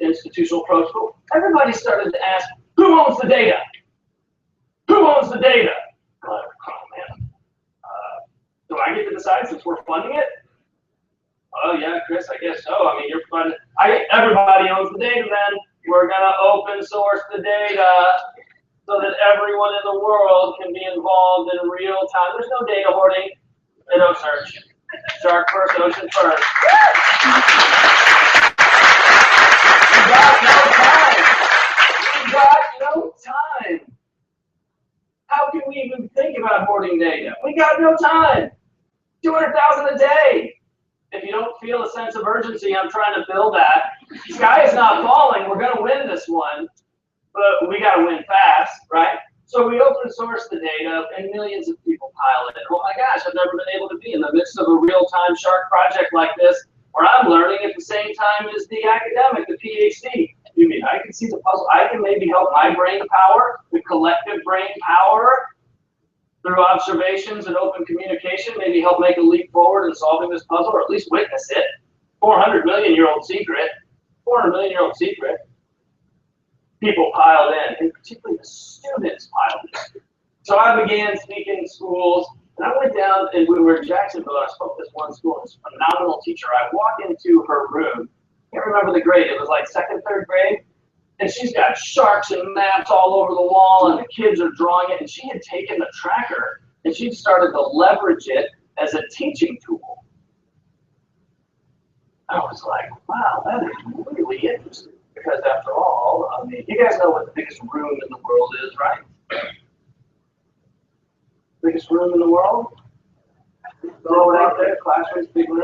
Speaker 4: institutional approach. But everybody started to ask, who owns the data? Who owns the data? Oh, man. Do I get to decide since we're funding it? Oh, yeah, Chris, I guess so. You're funding. Everybody owns the data, man. We're going to open source the data so that everyone in the world can be involved in real time. There's no data hoarding. Minnow search. Shark first, ocean first. We got no time. How can we even think about hoarding data? We got no time. 200,000 a day. If you don't feel a sense of urgency, I'm trying to build that. The sky is not falling. We're going to win this one, but we got to win fast, right? So we open source the data, and millions of people pile in. Oh my gosh, I've never been able to be in the midst of a real-time shark project like this, where I'm learning at the same time as the academic, the PhD. You mean I can see the puzzle? I can maybe help my brain power, the collective brain power, through observations and open communication, maybe help make a leap forward in solving this puzzle, or at least witness it. 400 million-year-old secret. 400 million-year-old secret. People piled in, and particularly the students piled in. So I began speaking in schools, and I went down, and we were in Jacksonville, and I spoke to this one school, and this phenomenal teacher. I walk into her room. I can't remember the grade. It was like second, third grade. And she's got sharks and maps all over the wall, and the kids are drawing it. And she had taken the tracker, and she started to leverage it as a teaching tool. I was like, wow, that is really interesting. Because after all, I mean, you guys know what the biggest room in the world is, right? Biggest room in the world? Throw it out there, classrooms, big room.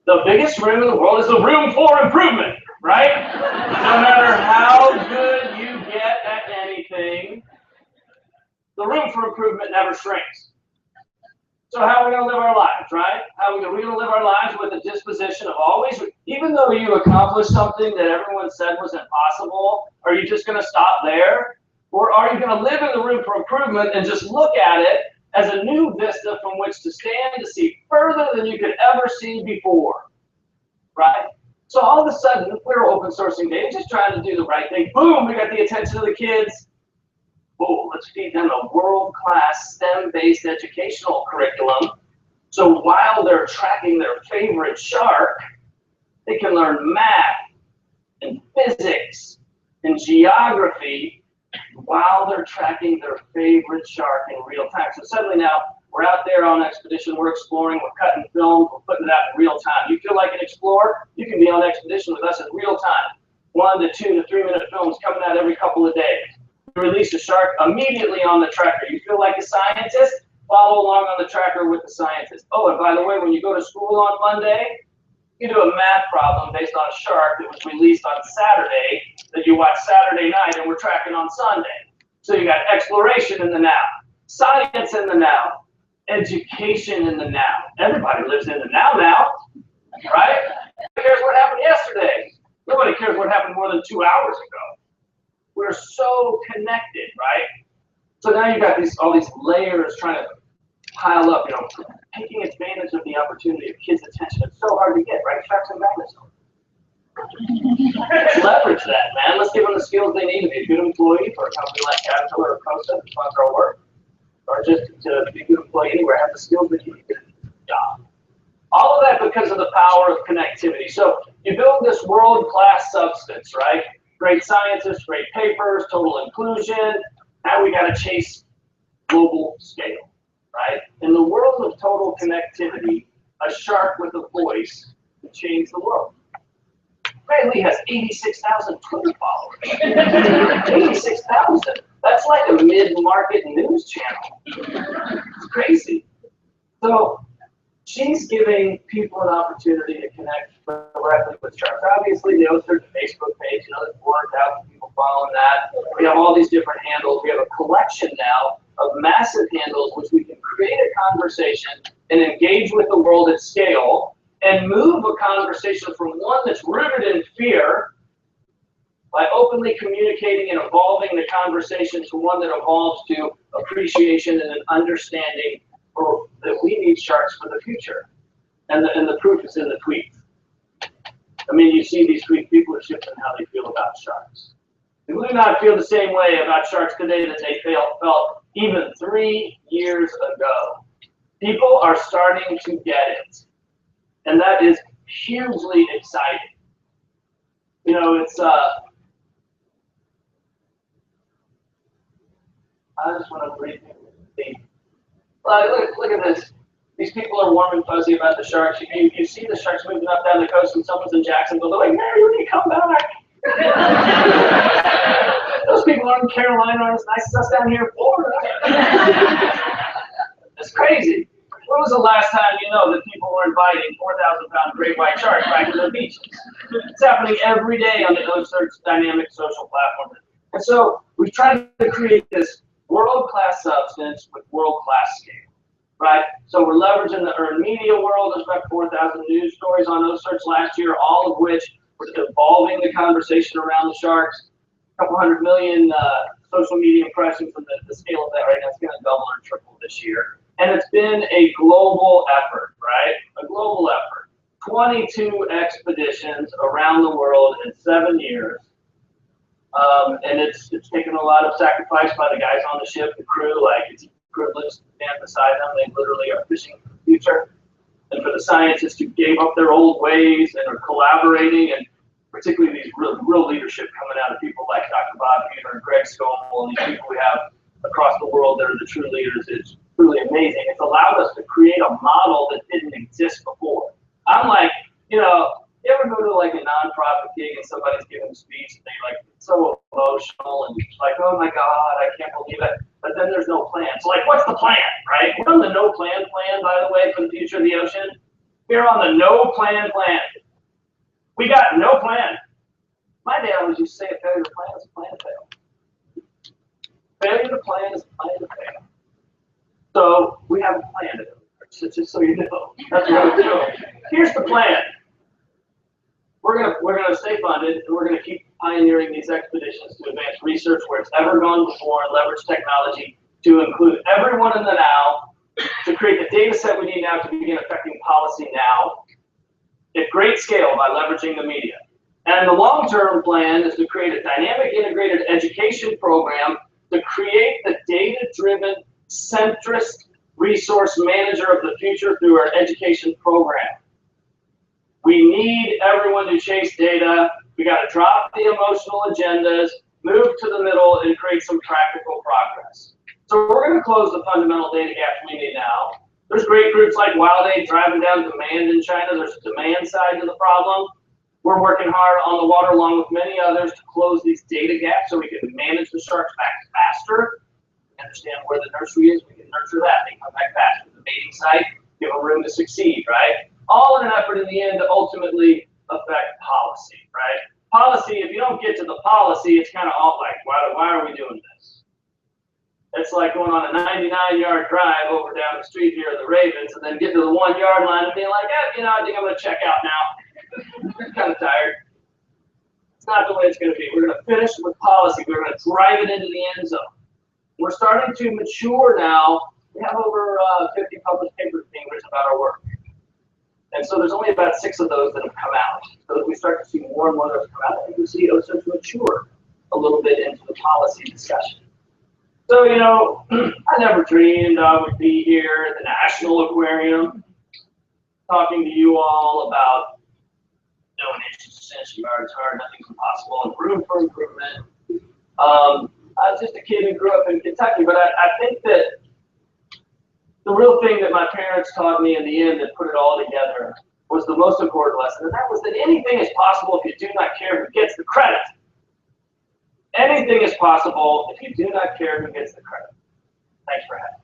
Speaker 4: The biggest room in the world is the room for improvement, right? No matter how good you get at anything, the room for improvement never shrinks. So how are we going to live our lives, right? How are we going to live our lives with a disposition of always, even though you accomplished something that everyone said was impossible, are you just going to stop there? Or are you going to live in the room for improvement and just look at it as a new vista from which to stand to see further than you could ever see before, right? So all of a sudden, we're open sourcing data, just trying to do the right thing. Boom, we got the attention of the kids. Oh, let's feed them a world-class STEM-based educational curriculum. So while they're tracking their favorite shark, they can learn math and physics and geography while they're tracking their favorite shark in real time. So suddenly now, we're out there on expedition, we're exploring, we're cutting film, we're putting it out in real time. You feel like an explorer? You can be on expedition with us in real time. 1 to 2 to 3 minute films coming out every couple of days. We release a shark immediately on the tracker. You feel like a scientist? Follow along on the tracker with the scientist. Oh, and by the way, when you go to school on Monday, you do a math problem based on a shark that was released on Saturday that you watch Saturday night and we're tracking on Sunday. So you got exploration in the now, science in the now, education in the now. Everybody lives in the now, right? Nobody cares what happened yesterday. Nobody cares what happened more than 2 hours ago. We're so connected, right? So now you've got all these layers trying to pile up, taking advantage of the opportunity of kids' attention. It's so hard to get, right? Sharks and magnets. Let's leverage that, man. Let's give them the skills they need to be a good employee for a company like Caterpillar or Costa to sponsor our work, or just to be a good employee anywhere, have the skills that you need to do the job. All of that because of the power of connectivity. So you build this world-class substance, right? Great scientists, great papers, total inclusion. Now we got to chase global scale, right? In the world of total connectivity, a shark with a voice can change the world. Ray Lee has 86,000 Twitter followers. 86,000. That's like a mid-market news channel. It's crazy. So she's giving people an opportunity to connect directly with sharks. Obviously, they host their Facebook page, there's 400,000 people following that. We have all these different handles. We have a collection now of massive handles which we can create a conversation and engage with the world at scale and move a conversation from one that's rooted in fear by openly communicating and evolving the conversation to one that evolves to appreciation and an understanding that we need sharks for the future. And the proof is in the tweets. I mean, you see these tweets, people are shifting how they feel about sharks. People do not feel the same way about sharks today that they felt even 3 years ago. People are starting to get it. And that is hugely exciting. It's I just want to read the look at this. These people are warm and fuzzy about the sharks. You see the sharks moving up down the coast, and someone's in Jacksonville. They're like, "Mary, when do you come back?" Those people are in Carolina are as nice as us down here in Florida. It's crazy. When was the last time that people were inviting 4,000-pound great white sharks back to their beaches? It's happening every day on the Earth's dynamic social platform. And so we've tried to create this world-class substance with world-class scale, right? So we're leveraging the earned media world. There's about 4,000 news stories on OSearch last year, all of which were evolving the conversation around the sharks. A couple 100 million social media impressions, and the scale of that right now is going to double or triple this year. And it's been a global effort, right? A global effort. 22 expeditions around the world in 7 years. And it's taken a lot of sacrifice by the guys on the ship, the crew. Like, it's a privilege to stand beside them. They literally are fishing for the future. And for the scientists who gave up their old ways and are collaborating, and particularly these real leadership coming out of people like Dr. Bob Huber and Greg Scomo, and these people we have across the world that are the true leaders. It's really amazing. It's allowed us to create a model that didn't exist before. I'm like, you ever go to like a nonprofit gig and somebody's giving a speech and they're like so emotional and like, oh my God, I can't believe it. But then there's no plan. So like, what's the plan, right? We're on the no plan, by the way, for the future of the ocean. We're on the no plan. We got no plan. My dad always used to say a failure to plan is a plan to fail. Failure to plan is a plan to fail. So we have a plan to do it, just so you know. That's what we're doing. Here's the plan. We're gonna stay funded, and we're gonna keep pioneering these expeditions to advance research where it's ever gone before, and leverage technology to include everyone in the now, to create the data set we need now to begin affecting policy now, at great scale by leveraging the media. And the long-term plan is to create a dynamic integrated education program to create the data-driven, centrist resource manager of the future through our education program. We need everyone to chase data. We got to drop the emotional agendas, move to the middle, and create some practical progress. So we're going to close the fundamental data gap we need now. There's great groups like Wild Aid driving down demand in China. There's a demand side to the problem. We're working hard on the water along with many others to close these data gaps so we can manage the sharks back faster. Understand where the nursery is, we can nurture that. They come back faster. The mating site, give them room to succeed, right? All in an effort in the end to ultimately affect policy, right? Policy, if you don't get to the policy, it's kind of all like, why are we doing this? It's like going on a 99-yard drive over down the street here at the Ravens and then get to the 1-yard line and being like, I think I'm going to check out now. I'm kind of tired. It's not the way it's going to be. We're going to finish with policy. We're going to drive it into the end zone. We're starting to mature now. We have over 50 published papers being written about our work. And so there's only about 6 of those that have come out. So as we start to see more and more of those come out, I think we see OSearch mature a little bit into the policy discussion. So, I never dreamed I would be here at the National Aquarium talking to you all about donations, essentially, it's hard, nothing's impossible, and room for improvement. I was just a kid who grew up in Kentucky, but I think that the real thing that my parents taught me in the end that put it all together was the most important lesson, and that was that anything is possible if you do not care who gets the credit. Anything is possible if you do not care who gets the credit. Thanks for having me.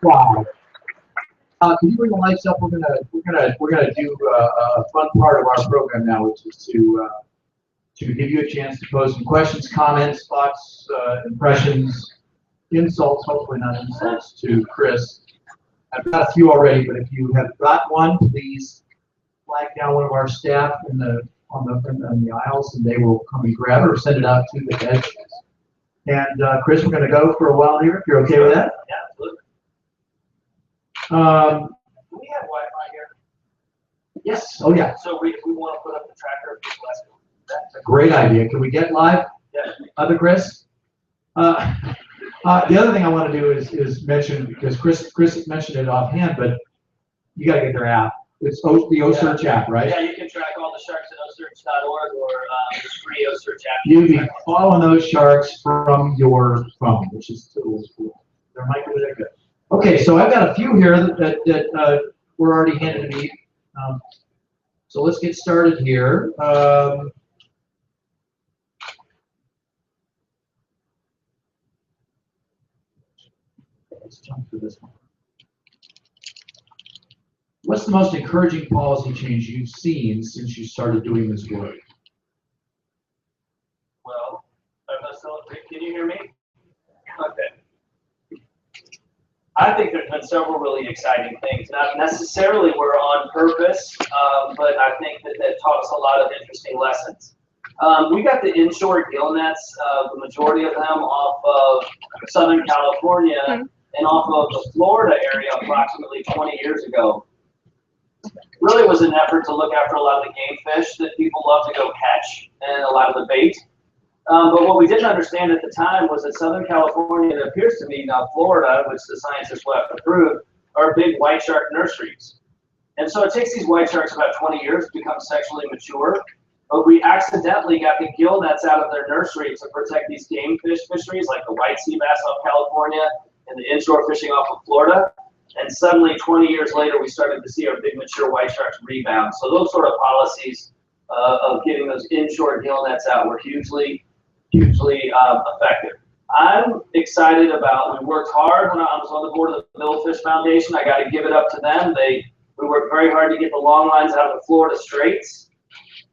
Speaker 1: Wow. Can you bring the lights up? We're gonna do a fun part of our program now, which is to give you a chance to pose some questions, comments, thoughts, impressions, insults, hopefully not insults, to Chris. I've got a few already, but if you have got one, please flag down one of our staff on the aisles, and they will come and grab it or send it out to the head. And Chris, we're going to go for a while here, if you're okay with that.
Speaker 4: Yeah, absolutely. Do we have Wi-Fi here?
Speaker 1: Yes. Oh, yeah.
Speaker 4: So we want to put up the tracker of this lesson.
Speaker 1: That's a great idea. Can we get live?
Speaker 4: Yeah.
Speaker 1: Other Chris? The other thing I want to do is mention, because Chris mentioned it offhand, but you got to get their app. It's the OSearch app, right?
Speaker 4: Yeah, you can track all the sharks at osearch.org or the free OSearch app.
Speaker 1: You can be following those sharks from your phone, which is cool. There might be that good. Okay, so I've got a few here that were already handed to me. So let's get started here. let's jump to this one. What's the most encouraging policy change you've seen since you started doing this work?
Speaker 4: Well, can you hear me? Okay. I think there's been several really exciting things. Not necessarily were on purpose, but I think that taught us a lot of interesting lessons. We got the inshore gill nets, the majority of them off of Southern California and off of the Florida area approximately 20 years ago. Really was an effort to look after a lot of the game fish that people love to go catch and a lot of the bait. But what we didn't understand at the time was that Southern California, it appears to be now Florida, which the scientists will have to prove, are big white shark nurseries. And so it takes these white sharks about 20 years to become sexually mature. But we accidentally got the gill nets out of their nursery to protect these game fish fisheries, like the white sea bass off California and the inshore fishing off of Florida. And suddenly, 20 years later, we started to see our big mature white sharks rebound. So those sort of policies of getting those inshore gill nets out were hugely effective. I'm excited about, we worked hard when I was on the board of the Billfish Foundation. I got to give it up to them. We worked very hard to get the long lines out of the Florida Straits.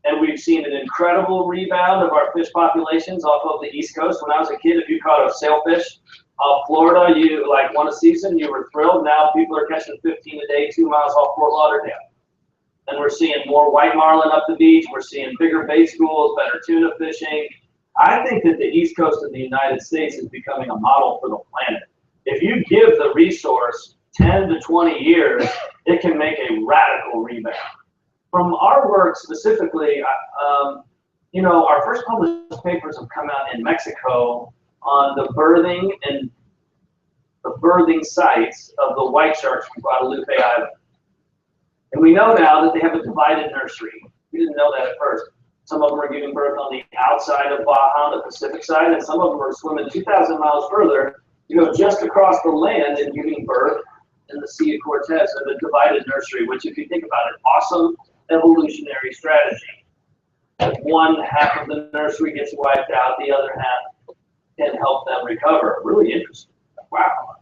Speaker 4: And we've seen an incredible rebound of our fish populations off of the East Coast. When I was a kid, if you caught a sailfish off Florida, you like won a season, you were thrilled. Now people are catching 15 a day, 2 miles off Fort Lauderdale. And we're seeing more white marlin up the beach. We're seeing bigger bait schools, better tuna fishing. I think that the East Coast of the United States is becoming a model for the planet. If you give the resource 10 to 20 years, it can make a radical rebound. From our work specifically, you know, our first published papers have come out in Mexico on the birthing and the birthing sites of the white sharks from Guadalupe Island. And we know now that they have a divided nursery. We didn't know that at first. Some of them are giving birth on the outside of Baja, on the Pacific side, and some of them are swimming 2,000 miles further to go just across the land and giving birth in the Sea of Cortez, or the divided nursery, which, if you think about it, awesome evolutionary strategy. One half of the nursery gets wiped out, the other half can help them recover. Really interesting. Wow.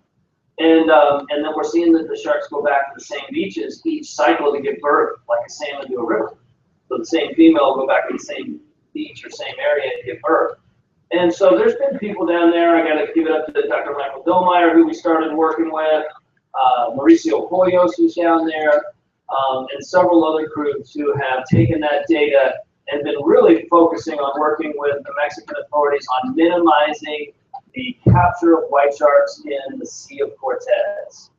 Speaker 4: And then we're seeing that the sharks go back to the same beaches each cycle to give birth, like a salmon to a river. So the same female will go back to the same beach or same area and give birth. And so there's been people down there. I got to give it up to Dr. Michael Dillmeyer, who we started working with, Mauricio Hoyos, who's down there, and several other crews who have taken that data and been really focusing on working with the Mexican authorities on minimizing the capture of white sharks in the Sea of Cortez.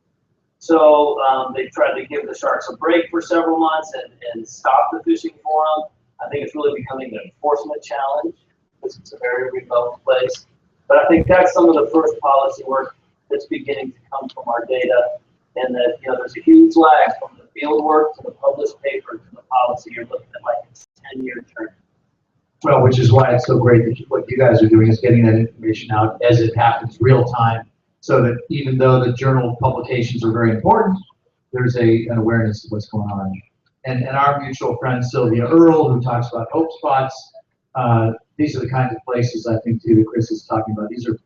Speaker 4: So they've tried to give the sharks a break for several months and stop the fishing for them. I think it's really becoming an enforcement challenge because it's a very remote place. But I think that's some of the first policy work that's beginning to come from our data, and that, you know, there's a huge lag from the field work to the published paper to the policy. You're looking at like a 10-year journey.
Speaker 1: Well, which is why it's so great that what you guys are doing is getting that information out as it happens real time, so that even though the journal publications are very important, there's an awareness of what's going on. And our mutual friend Sylvia Earle, who talks about hope spots, these are the kinds of places I think too that Chris is talking about. These are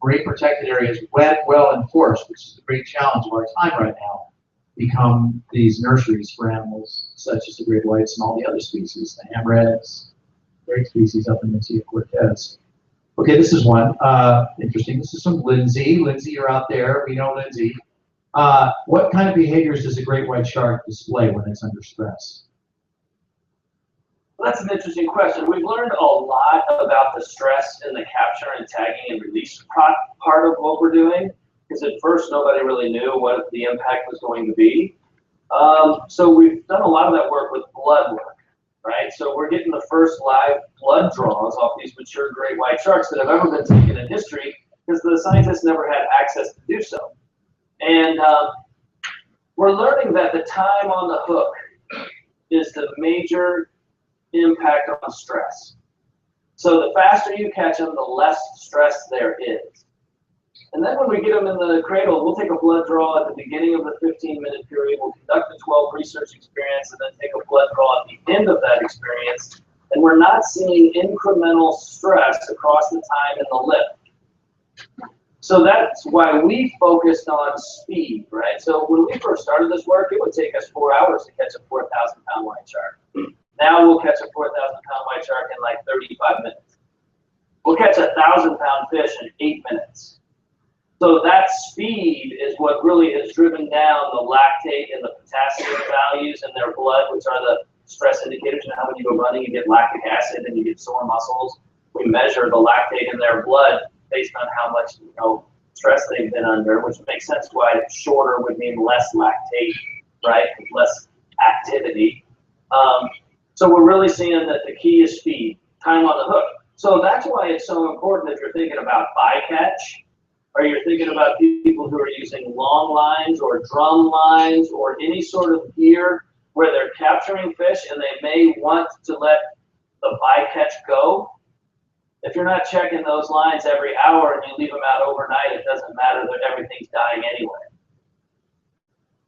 Speaker 1: great protected areas, well enforced, which is the great challenge of our time right now, become these nurseries for animals such as the great whites and all the other species, the hammerheads, great species up in the Sea of Cortez. Okay, this is one interesting. This is from Lindsay. Lindsay, you're out there. We know Lindsay. What kind of behaviors does a great white shark display when it's under stress?
Speaker 4: Well, that's an interesting question. We've learned a lot about the stress in the capture and tagging and release part of what we're doing, because at first nobody really knew what the impact was going to be. So we've done a lot of that work with blood work, right? So we're getting the first live blood draws off these mature great white sharks that have ever been taken in history, because the scientists never had access to do so. And we're learning that the time on the hook is the major impact on stress. So the faster you catch them, the less stress there is. And then when we get them in the cradle, we'll take a blood draw at the beginning of the 15-minute period. We'll conduct a 12 research experience and then take a blood draw at the end of that experience. And we're not seeing incremental stress across the time in the lip. So that's why we focused on speed, right? So when we first started this work, it would take us 4 hours to catch a 4,000-pound white shark. Now we'll catch a 4,000-pound white shark in like 35 minutes. We'll catch a 1,000-pound fish in 8 minutes. So that speed is what really has driven down the lactate and the potassium values in their blood, which are the stress indicators. You know how when you go running, you get lactic acid and you get sore muscles. We measure the lactate in their blood based on how much stress they've been under, which makes sense why shorter would mean less lactate, right? Less activity. So we're really seeing that the key is speed, time on the hook. So that's why it's so important if you're thinking about bycatch, or you're thinking about people who are using long lines or drum lines or any sort of gear where they're capturing fish and they may want to let the bycatch go. If you're not checking those lines every hour and you leave them out overnight, it doesn't matter that everything's dying anyway.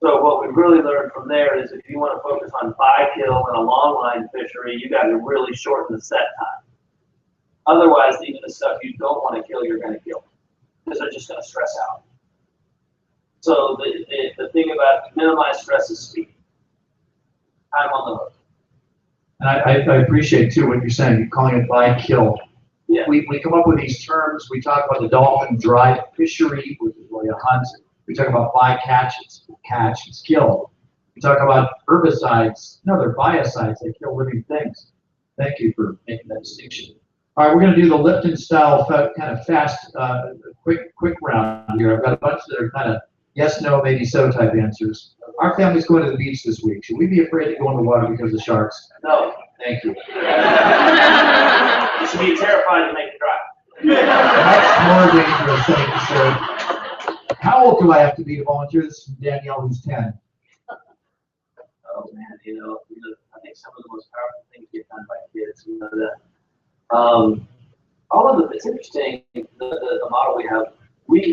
Speaker 4: So what we've really learned from there is if you want to focus on by-kill in a long line fishery, you got to really shorten the set time. Otherwise, even the stuff you don't want to kill, you're going to kill because they're just going to stress out. So the thing about minimize stress is speed. Time on the hook.
Speaker 1: And I appreciate too what you're saying. You're calling it by-kill.
Speaker 4: Yeah.
Speaker 1: We come up with these terms. We talk about the dolphin drive fishery, which is really a hunt. We talk about bycatch, it's catch, it's kill. We talk about herbicides. No, they're biocides. They kill living things. Thank you for making that distinction. All right, we're going to do the Lipton style kind of fast, quick round here. I've got a bunch that are kind of yes, no, maybe so type answers. Our family's going to the beach this week. Should we be afraid to go in the water because of sharks?
Speaker 4: No.
Speaker 1: Thank you.
Speaker 4: You should be terrified to make it dry.
Speaker 1: That's more dangerous, thank you, sir. How old do I have to be to volunteer? This is from Danielle, who's 10.
Speaker 4: Oh man, I think some of the most powerful things get done by kids. You know that. All of the, it's interesting, the model we have,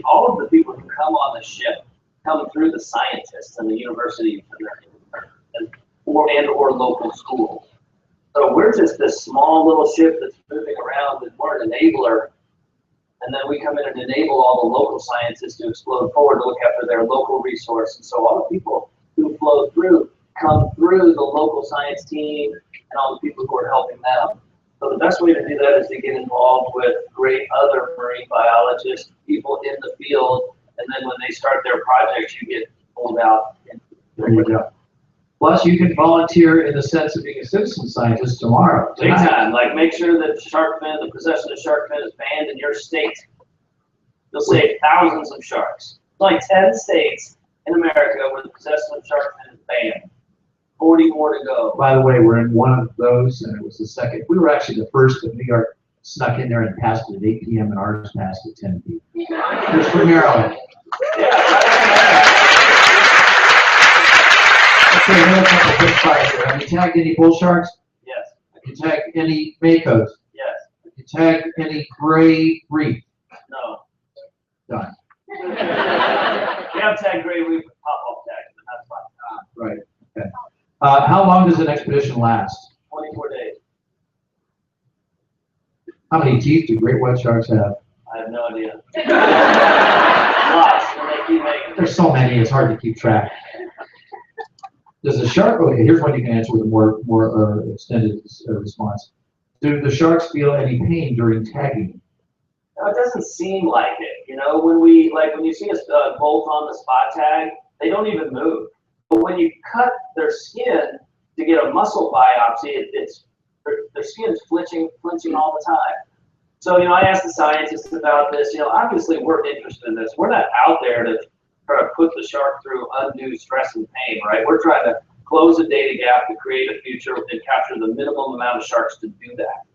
Speaker 4: all of the people who come on the ship come through the scientists and the university or local schools. So we're just this small little ship that's moving around and we're an enabler. And then we come in and enable all the local scientists to explode forward to look after their local resource. And so all the people who flow through come through the local science team and all the people who are helping them. So the best way to do that is to get involved with great other marine biologists, people in the field, and then when they start their projects, you get pulled out.
Speaker 1: There you go. Plus, you can volunteer in the sense of being a citizen scientist tomorrow.
Speaker 4: Big time. Like, make sure that the possession of shark fin is banned in your state. You'll save thousands of sharks. Like 10 states in America where the possession of shark fin is banned. 40 more to go.
Speaker 1: By the way, we're in one of those, and it was the second. We were actually the first that New York snuck in there and passed it at 8 p.m. and ours passed at 10 p.m. Just for Maryland. Okay, another couple of quick fires here. Have you tagged any bull sharks?
Speaker 4: Yes.
Speaker 1: Have you tagged any makos?
Speaker 4: Yes.
Speaker 1: Have you tagged any gray reef?
Speaker 4: No.
Speaker 1: Done.
Speaker 4: We have tagged gray reef with pop-off tags, but that's fine.
Speaker 1: Right. Okay. How long does an expedition last?
Speaker 4: 24 days.
Speaker 1: How many teeth do great white sharks have?
Speaker 4: I have no idea. Lots, and they keep making.
Speaker 1: There's so many, it's hard to keep track. Does the shark, okay, here's one you can answer with a more extended response. Do the sharks feel any pain during tagging?
Speaker 4: No, it doesn't seem like it. You know, when you see a bolt on the spot tag, they don't even move. But when you cut their skin to get a muscle biopsy, their skin's flinching all the time. So, I asked the scientists about this. Obviously we're interested in this. We're not out there to try to put the shark through undue stress and pain, right? We're trying to close a data gap to create a future and capture the minimum amount of sharks to do that.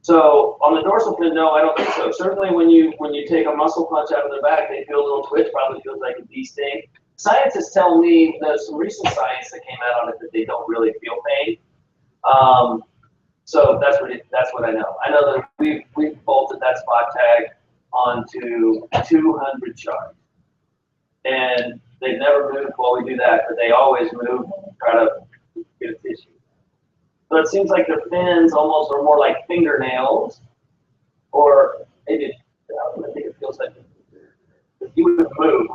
Speaker 4: So on the dorsal fin, no, I don't think so. Certainly when you take a muscle punch out of their back, they feel a little twitch, probably feels like a bee sting. Scientists tell me there's some recent science that came out on it that they don't really feel pain. So that's what I know. I know that we've bolted that spot tag onto 200 sharks. And they've never moved while we do that, but they always move and try to get a tissue. So it seems like their fins almost are more like fingernails, or maybe I think it feels like You would move.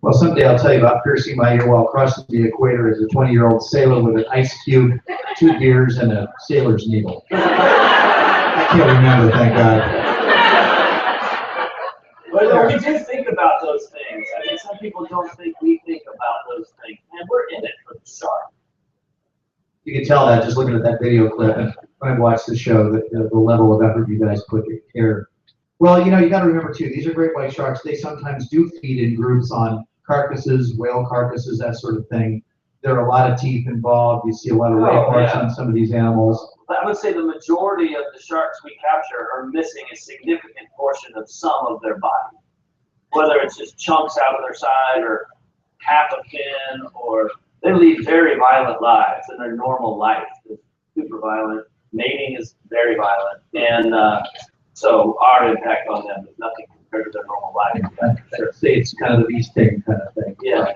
Speaker 1: Well, someday I'll tell you about piercing my ear while crossing the equator as a 20-year-old sailor with an ice cube, 2 beers, and a sailor's needle. I can't remember, thank God.
Speaker 4: But we do think about those things. I think some people don't think we think about those things. And we're in it for the shark.
Speaker 1: You can tell that just looking at that video clip and when I watched the show, the level of effort you guys put here. Well, you got to remember too, these are great white sharks. They sometimes do feed in groups on carcasses, whale carcasses, that sort of thing. There are a lot of teeth involved. You see a lot of ray marks on some of these animals.
Speaker 4: I would say the majority of the sharks we capture are missing a significant portion of some of their body. Whether it's just chunks out of their side or half a fin, or they lead very violent lives in their normal life. It's super violent. Mating is very violent. And so our impact on them is nothing compared to their normal life.
Speaker 1: Sure. Say it's kind of the bee sting kind of thing.
Speaker 4: Yeah.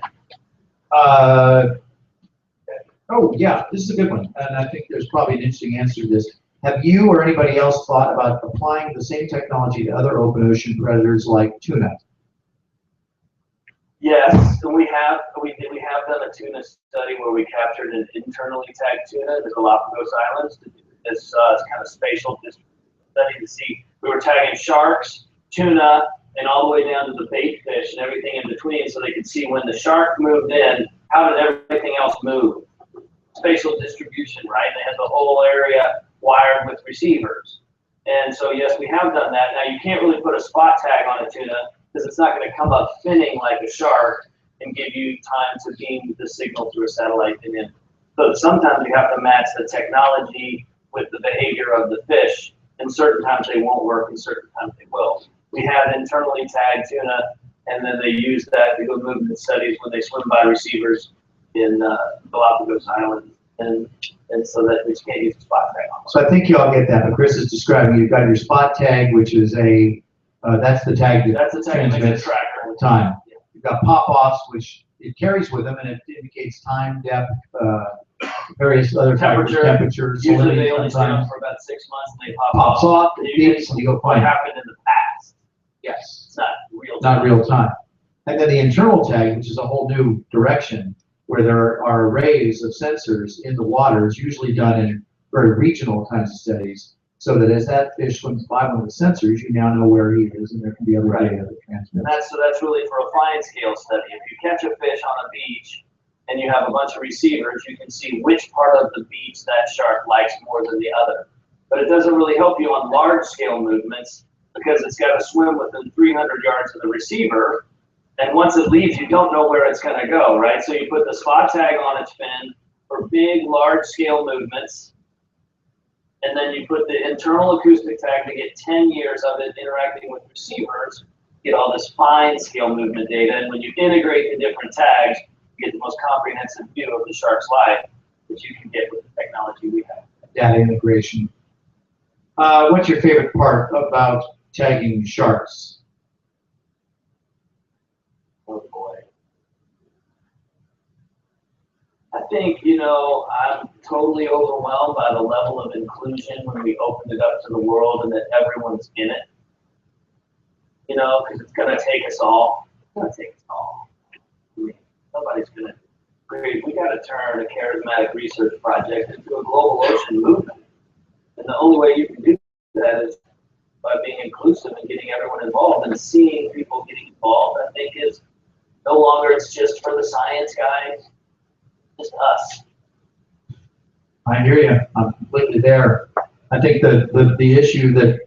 Speaker 1: Oh, yeah, this is a good one. And I think there's probably an interesting answer to this. Have you or anybody else thought about applying the same technology to other open ocean predators like tuna?
Speaker 4: Yes, we have done a tuna study where we captured an internally tagged tuna in the Galapagos Islands to do this kind of spatial study to see. We were tagging sharks, tuna, and all the way down to the bait fish and everything in between, so they could see when the shark moved in, how did everything else move? Spatial distribution, right? They had the whole area wired with receivers. And so yes, we have done that. Now you can't really put a spot tag on a tuna because it's not going to come up finning like a shark and give you time to beam the signal through a satellite and in. So sometimes you have to match the technology with the behavior of the fish, and certain times they won't work and certain times they will. We have internally tagged tuna, and then they use that to do movement studies when they swim by receivers in Galapagos Islands, and so that we can't use a spot tag on them.
Speaker 1: So I think you all get that, but Chris is describing, you've got your spot tag, which is that's the tag that transmits
Speaker 4: tracker
Speaker 1: time. Yeah. You've got pop-offs, which it carries with them, and it indicates time, depth, various other factors, temperature,
Speaker 4: usually
Speaker 1: salinity
Speaker 4: they only stay on
Speaker 1: sometimes.
Speaker 4: for about 6 months, and they
Speaker 1: Pops off, it beeps, and you go
Speaker 4: what
Speaker 1: find it.
Speaker 4: happened in the past.
Speaker 1: Yes.
Speaker 4: It's not real time.
Speaker 1: Not real time. And then the internal tag, which is a whole new direction, where there are arrays of sensors in the water, is usually done in very regional kinds of studies, so that as that fish swims by one of the sensors, you now know where he is, and there can be other data that transmits.
Speaker 4: And that's really for a fine scale study. If you catch a fish on a beach and you have a bunch of receivers, you can see which part of the beach that shark likes more than the other. But it doesn't really help you on large scale movements because it's got to swim within 300 yards of the receiver. And once it leaves, you don't know where it's going to go, right? So you put the spot tag on its fin for big, large-scale movements, and then you put the internal acoustic tag to get 10 years of it interacting with receivers, get all this fine-scale movement data, and when you integrate the different tags, you get the most comprehensive view of the shark's life, which you can get with the technology we have.
Speaker 1: Data integration. What's your favorite part about tagging sharks?
Speaker 4: Oh boy. I think, I'm totally overwhelmed by the level of inclusion when we opened it up to the world and that everyone's in it. Because it's going to take us all. It's going to take us all. Nobody's going to create. We got to turn a charismatic research project into a global ocean movement. And the only way you can do that is by being inclusive and getting everyone involved, and seeing people getting involved, I think, is no longer it's just for the science guys, just us.
Speaker 1: I hear you. I'm completely there. I think the issue that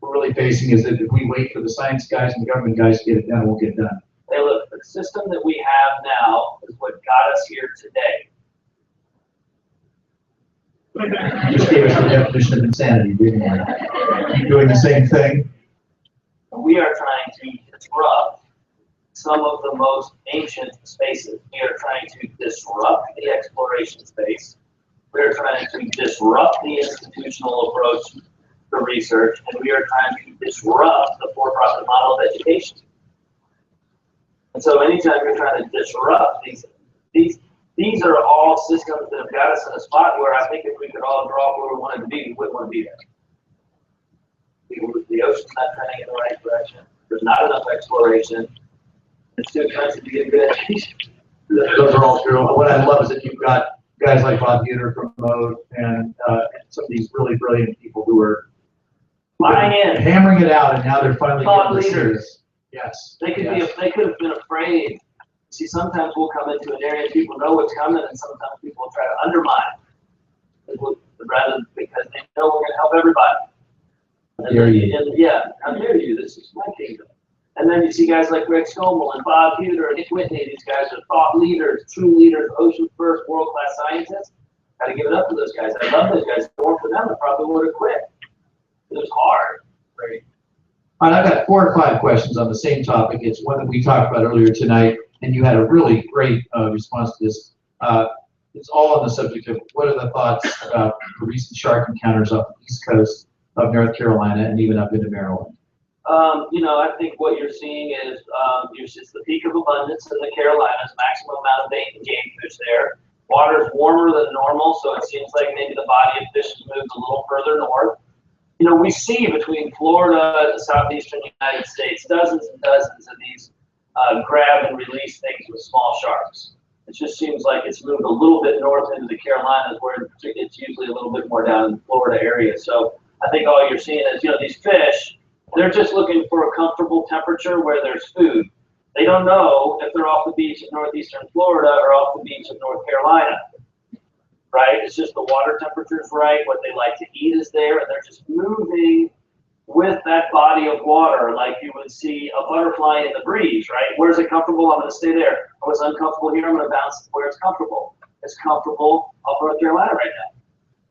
Speaker 1: we're really facing is that if we wait for the science guys and the government guys to get it done, it won't get done.
Speaker 4: Hey, look, the system that we have now is what got us here today.
Speaker 1: You just gave us the definition of insanity, didn't you? Keep doing the same thing.
Speaker 4: We are trying to disrupt some of the most ancient spaces. We are trying to disrupt the exploration space. We are trying to disrupt the institutional approach to research, and we are trying to disrupt the for-profit model of education. And so anytime you're trying to disrupt these are all systems that have got us in a spot where I think if we could all draw where we wanted to be, we wouldn't want to be there. The ocean's not trending in the right direction. There's not enough exploration. It's too expensive to get good education.
Speaker 1: Those are all true. What I love is that you've got guys like Bob Buter from Mode and some of these really brilliant people who are
Speaker 4: Buying in.
Speaker 1: hammering it out, and now they're finally
Speaker 4: Thought
Speaker 1: getting the
Speaker 4: leaders.
Speaker 1: serious. Yes.
Speaker 4: They could
Speaker 1: yes.
Speaker 4: they could have been afraid. See, sometimes we'll come into an area, people know what's coming, and sometimes people will try to undermine. Rather because they know we're going to help everybody. And yeah, how dare you? This is my kingdom. And then you see guys like Greg Scommel and Bob Buter and Nick Whitney. These guys are thought leaders, true leaders, ocean first, world-class scientists. Got to give it up to those guys. I love those guys. If it weren't for them, I probably would have quit. It was hard. Right.
Speaker 1: All right, I've got 4 or 5 questions on the same topic. It's one that we talked about earlier tonight, and you had a really great response to this. It's all on the subject of what are the thoughts about the recent shark encounters off the east coast of North Carolina and even up into Maryland?
Speaker 4: You know, I think what you're seeing is it's the peak of abundance in the Carolinas, maximum amount of bait and game fish there. Water is warmer than normal, so it seems like maybe the body of fish has moved a little further north. You know, we see between Florida and the southeastern United States dozens and dozens of these grab and release things with small sharks. It just seems like it's moved a little bit north into the Carolinas, where it's usually a little bit more down in the Florida area. So I think all you're seeing is, you know, these fish, they're just looking for a comfortable temperature where there's food. They don't know if they're off the beach of northeastern Florida or off the beach of North Carolina, right? It's just the water temperature's right, what they like to eat is there, and they're just moving with that body of water like you would see a butterfly in the breeze, right? Where's it comfortable? I'm going to stay there. Oh, it's uncomfortable here. I'm going to bounce where it's comfortable. It's comfortable off North Carolina right now.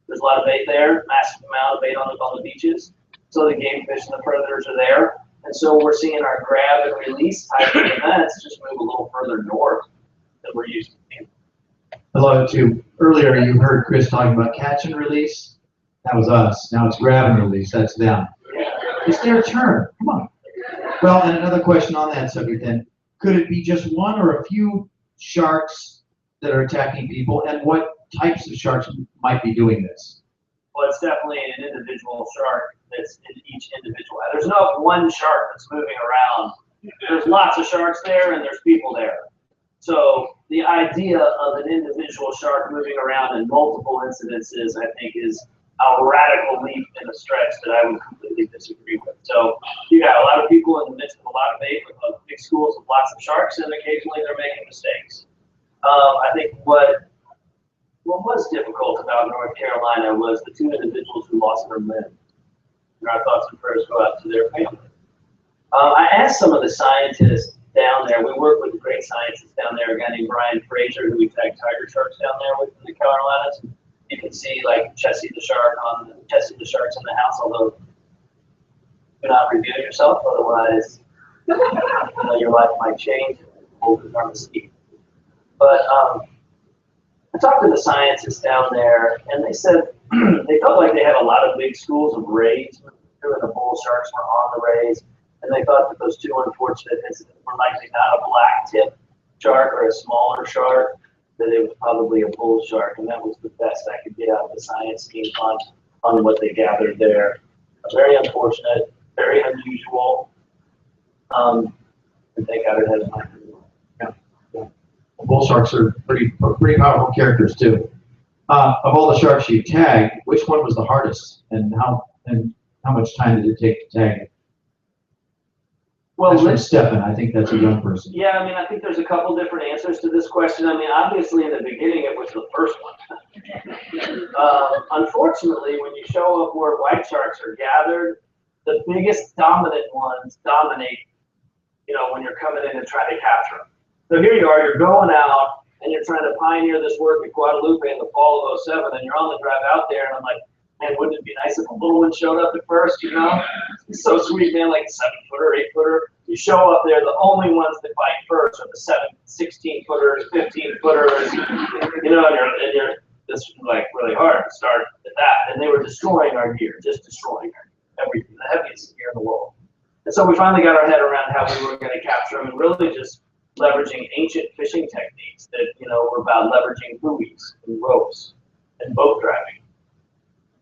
Speaker 4: There's a lot of bait there, massive amount of bait on the beaches. So the game fish and the predators are there. And so we're seeing our grab and release type of events just move a little further north than we're used to seeing.
Speaker 1: I love it too. Earlier you heard Chris talking about catch and release. That was us. Now it's grab and release. That's them. It's their turn. Come on. Well, and another question on that subject then. Could it be just one or a few sharks that are attacking people, and what types of sharks might be doing this?
Speaker 4: Well, it's definitely an individual shark that's in each individual. There's not one shark that's moving around. There's lots of sharks there, and there's people there. So the idea of an individual shark moving around in multiple incidences, I think, is a radical leap in a stretch that I would completely disagree with. So you got a lot of people in the midst of a lot of bait with big schools with lots of sharks, and occasionally they're making mistakes. I think what was difficult about North Carolina was the 2 individuals who lost their limb. And our thoughts and prayers go out to their family. I asked some of the scientists down there. We work with great scientists down there. A guy named Brian Fraser, who we tag tiger sharks down there with in the Carolinas. You can see like Chessie the shark on Chessie the sharks in the house. Although do not reveal yourself, otherwise your life might change. Open on the sea. But I talked to the scientists down there, and they said they felt like they had a lot of big schools of rays, and the bull sharks were on the rays, and they thought that those 2 unfortunate incidents were likely not a black tip shark or a smaller shark, that it was probably a bull shark, and that was the best I could get out of the science team on what they gathered there. Very unfortunate, very unusual, and thank God it has my
Speaker 1: Bull sharks are pretty powerful characters too. Of all the sharks you tagged, which one was the hardest, and how much time did it take to tag it? Well, that's from Stefan. I think that's a young person.
Speaker 4: Yeah, I mean, I think there's a couple different answers to this question. I mean, obviously in the beginning it was the first one. Unfortunately, when you show up where white sharks are gathered, the biggest dominant ones dominate, when you're coming in and trying to capture them. So here you are, you're going out, and you're trying to pioneer this work at Guadalupe in the fall of '07, and you're on the drive out there, and I'm like, man, wouldn't it be nice if a little one showed up at first, It's so sweet, man, like a 7-footer, 8-footer. You show up there, the only ones that fight first are the 16-footers, 15-footers, and you're this is like really hard to start at that. And they were destroying our gear, just destroying everything, the heaviest gear in the world. And so we finally got our head around how we were going to capture them, and really just leveraging ancient fishing techniques that, were about leveraging buoys and ropes and boat driving.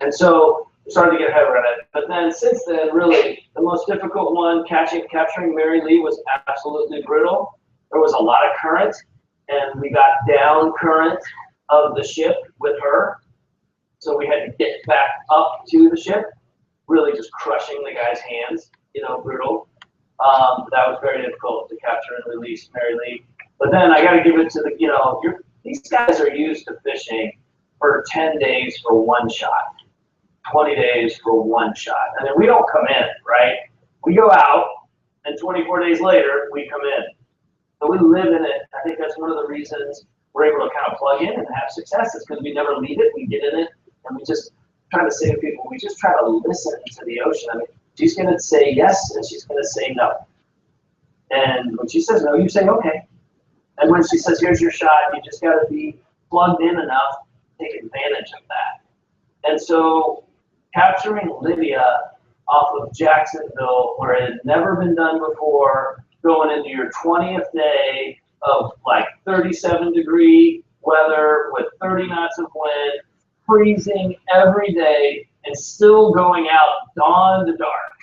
Speaker 4: And so started to get head around it. But then since then, really, the most difficult one, capturing Mary Lee, was absolutely brutal. There was a lot of current, and we got down current of the ship with her. So we had to get back up to the ship, really just crushing the guy's hands, you know, brutal. That was very difficult to capture and release Mary Lee. But then I got to give it to the, you know, these guys are used to fishing for 10 days for one shot, 20 days for one shot. And then we don't come in, right? We go out, and 24 days later, we come in. So we live in it. I think that's one of the reasons we're able to kind of plug in and have success, is because we never leave it, we get in it, and we just try to say to people, we just try to listen to the ocean. I mean, she's going to say yes, and she's going to say no. And when she says no, you say okay. And when she says, here's your shot, you just got to be plugged in enough to take advantage of that. And so capturing Lydia off of Jacksonville, where it had never been done before, going into your 20th day of like 37-degree weather with 30 knots of wind, freezing every day, and still going out dawn to dark.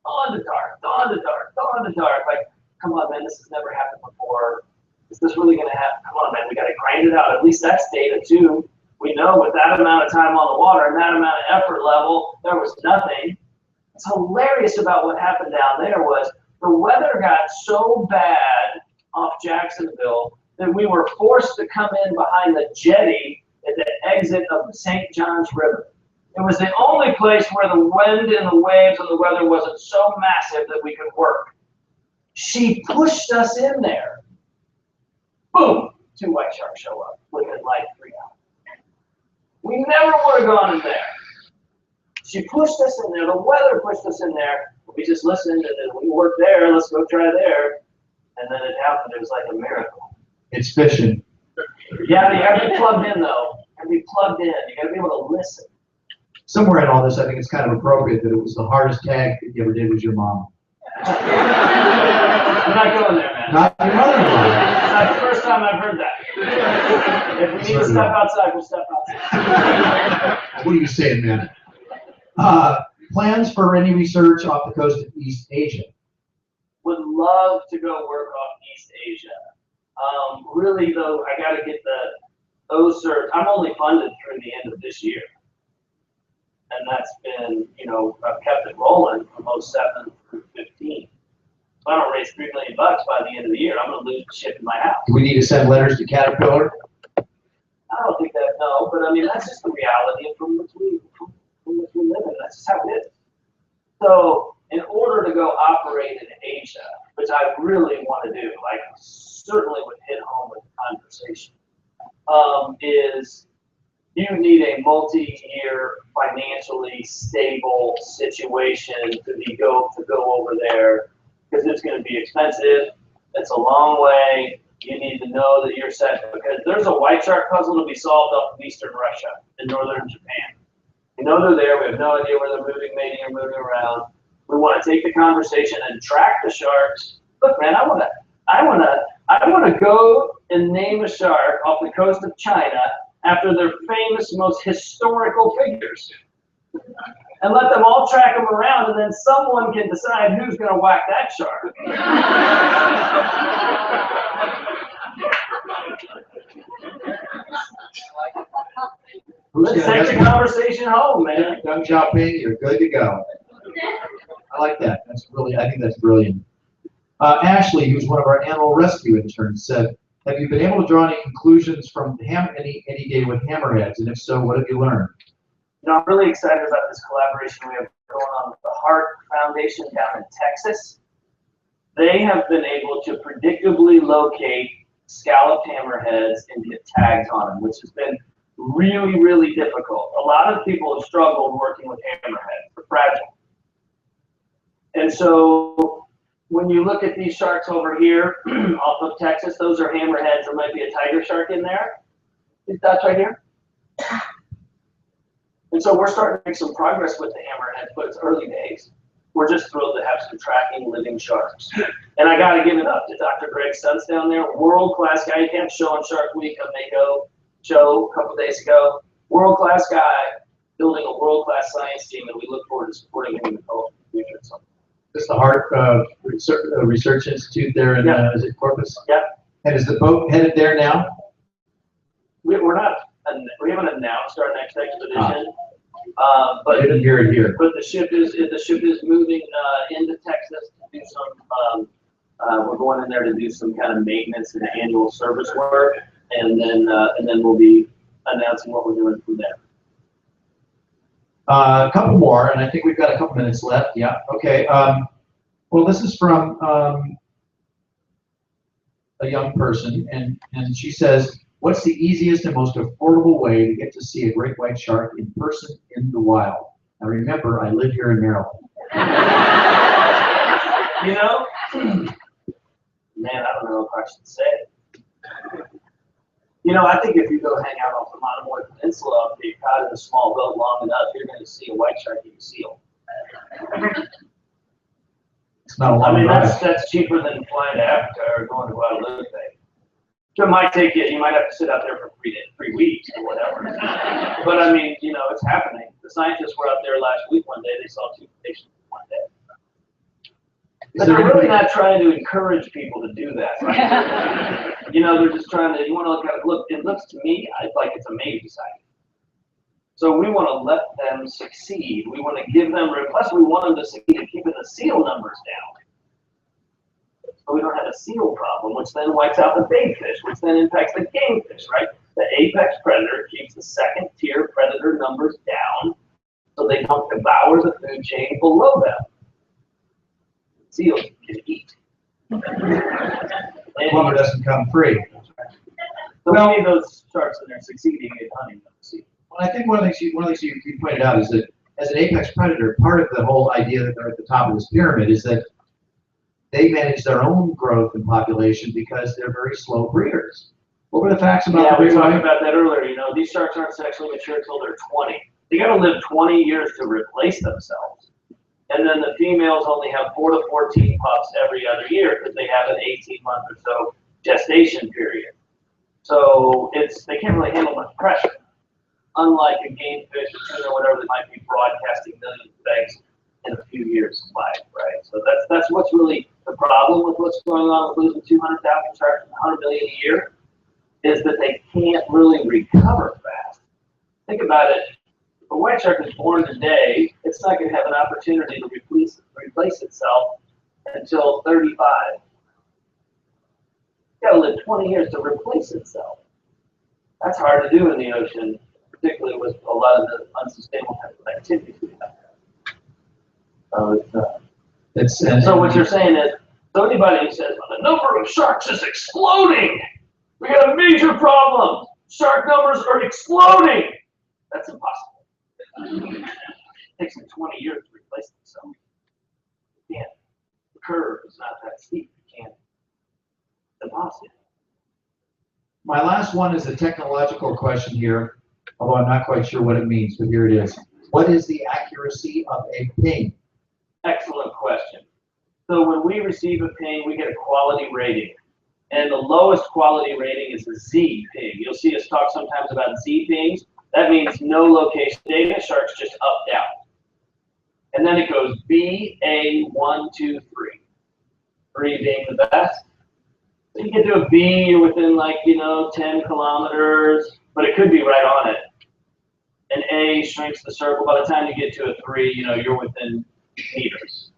Speaker 4: Dawn to dark, dawn to dark, dawn to dark. Like, come on, man, this has never happened before. Is this really going to happen? Come on, man, we got to grind it out. At least that's data, too. We know with that amount of time on the water and that amount of effort level, there was nothing. What's hilarious about what happened down there was the weather got so bad off Jacksonville that we were forced to come in behind the jetty at the exit of the St. Johns River. It was the only place where the wind and the waves and the weather wasn't so massive that we could work. She pushed us in there. Boom! 2 white sharks show up within like 3 hours. We never would have gone in there. She pushed us in there. The weather pushed us in there. We just listened, and then we worked there. Let's go try there. And then it happened. It was like a miracle.
Speaker 1: It's fishing.
Speaker 4: Yeah, you have to be plugged in, though. You have to be plugged in. You got to be able to listen.
Speaker 1: Somewhere in all this, I think it's kind of appropriate that it was the hardest tag that you ever did was your mom.
Speaker 4: We're not going there, man.
Speaker 1: Not your mother-in-law.
Speaker 4: It's not the first time I've heard that. If we need to step outside, we'll step outside.
Speaker 1: What are you saying, man? Plans for any research off the coast of East Asia?
Speaker 4: Would love to go work off East Asia. Really, though, I got to get the OCERT. I'm only funded through the end of this year. And that's been, you know, I've kept it rolling from 07 through 15. If I don't raise $3 million by the end of the year, I'm going to lose the ship in my house.
Speaker 1: Do we need to send letters to Caterpillar?
Speaker 4: I don't think that, no, but I mean, that's just the reality from which we live in. That's just how it is. So in order to go operate in Asia, which I really want to do, like certainly would hit home with the conversation, is you need a multi-year, financially stable situation to go over there, because it's going to be expensive. It's a long way. You need to know that you're set, because there's a white shark puzzle to be solved off of eastern Russia and northern Japan. We know they're there. We have no idea where they're moving, mating, or moving around. We want to take the conversation and track the sharks. Look, man, I want to go and name a shark off the coast of China after their famous, most historical figures, and let them all track them around, and then someone can decide who's going to whack that shark. Let's take the conversation home, man.
Speaker 1: Deng Xiaoping, you're good to go. I like that. I think that's brilliant. Ashley, who's one of our animal rescue interns, said, have you been able to draw any conclusions from any data with hammerheads? And if so, what have you learned?
Speaker 4: You know, I'm really excited about this collaboration we have going on with the Heart Foundation down in Texas. They have been able to predictably locate scalloped hammerheads and get tags on them, which has been really, really difficult. A lot of people have struggled working with hammerheads. They're fragile. And so when you look at these sharks over here off of Texas, those are hammerheads. There might be a tiger shark in there. These dots right here. And so we're starting to make some progress with the hammerheads, but it's early days. We're just thrilled to have some tracking living sharks. And I got to give it up to Dr. Greg Stuntz down there, world-class guy. He came show on Shark Week on Mako show a couple days ago. World-class guy. building a world-class science team, and we look forward to supporting him in the future. So.
Speaker 1: This is the Hart Research Institute there in is it Corpus?
Speaker 4: Yeah.
Speaker 1: And is the boat headed there now?
Speaker 4: We're not. We haven't announced our next expedition. But
Speaker 1: I didn't hear it here.
Speaker 4: But the ship is moving into Texas to do some. We're going in there to do some kind of maintenance and annual service work, and then we'll be announcing what we're doing from there.
Speaker 1: A couple more, and I think we've got a couple minutes left. Yeah. Okay. Well, this is from a young person, and she says, "What's the easiest and most affordable way to get to see a great white shark in person in the wild?" Now, remember, I live here in Maryland.
Speaker 4: You know, man, I don't know if I should say it. You know, I think if you go hang out off the Monomoy Peninsula, if you're caught in a small boat long enough, you're going to see a white shark eat a seal.
Speaker 1: It's not a long
Speaker 4: I mean,
Speaker 1: drive.
Speaker 4: that's cheaper than flying to Africa or going to Guadalupe. It might take you might have to sit out there for 3 weeks or whatever. But I mean, you know, it's happening. The scientists were out there last week one day, they saw 2 patients one day. But they're really not trying to encourage people to do that, right? You know, they're just trying to, you want to look at it, look, it looks to me like it's a maybe sighting. So we want to let them succeed. We want to give them, plus we want them to succeed in keeping the seal numbers down. So we don't have a seal problem, which then wipes out the big fish, which then impacts the game fish, right? The apex predator keeps the second tier predator numbers down so they don't devour the food chain below them. Seals can eat.
Speaker 1: Plumber doesn't come free.
Speaker 4: So well, we need those sharks in there succeeding in hunting them.
Speaker 1: Well, I think one of the things you pointed out is that as an apex predator, part of the whole idea that they're at the top of this pyramid is that they manage their own growth and population because they're very slow breeders. What were the facts about
Speaker 4: Yeah,
Speaker 1: the
Speaker 4: we talked about that earlier. You know, these sharks aren't sexually mature until they're 20. They got to live 20 years to replace themselves. And then the females only have 4 to 14 pups every other year because they have an 18-month or so gestation period. So they can't really handle much pressure. Unlike a game fish or tuna or whatever, they might be broadcasting millions of eggs in a few years of life, right? So that's what's really the problem with what's going on with losing 200,000 sharks and 100 million a year, is that they can't really recover fast. Think about it. If a white shark is born today, it's not going to have an opportunity to replace itself until 35. It's got to live 20 years to replace itself. That's hard to do in the ocean, particularly with a lot of the unsustainable type of activities we have. So what you're saying is, so anybody who says, well, the number of sharks is exploding, we got a major problem, shark numbers are exploding, that's impossible. It takes them 20 years to replace themselves. You can't. The curve is not that steep. You can't. It's impossible.
Speaker 1: My last one is a technological question here, although I'm not quite sure what it means, but here it is. What is the accuracy of a ping?
Speaker 4: Excellent question. So when we receive a ping, we get a quality rating. And the lowest quality rating is a Z ping. You'll see us talk sometimes about Z pings. That means no location data, sharks just up, down. And then it goes B, A, 1, 2, 3. 3 being the best. So you get to a B, you're within 10 kilometers, but it could be right on it. An A shrinks the circle. By the time you get to a 3, you're within meters.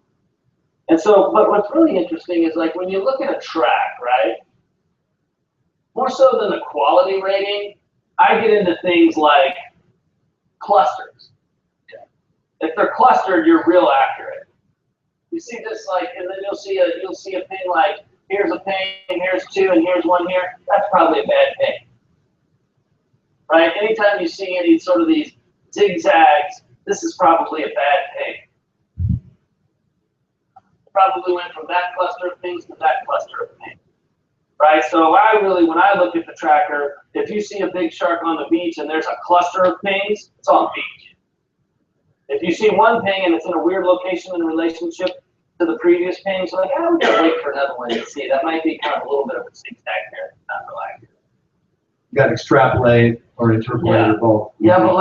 Speaker 4: And so, but what's really interesting is when you look at a track, right? More so than the quality rating, I get into things like clusters. If they're clustered, you're real accurate. You see this and then you'll see a ping here's a ping, here's 2, and here's 1 here. That's probably a bad ping, right? Anytime you see any sort of these zigzags, this is probably a bad ping. Probably went from that cluster of pings to that cluster of pings. Right, so when I look at the tracker, if you see a big shark on the beach and there's a cluster of pings, it's on the beach. If you see one ping and it's in a weird location in relationship to the previous ping, so we gotta wait for another one to see. That might be kind of a little bit of a zigzag there, not real accurate.
Speaker 1: You got to extrapolate or interpolate or both.
Speaker 4: Yeah, but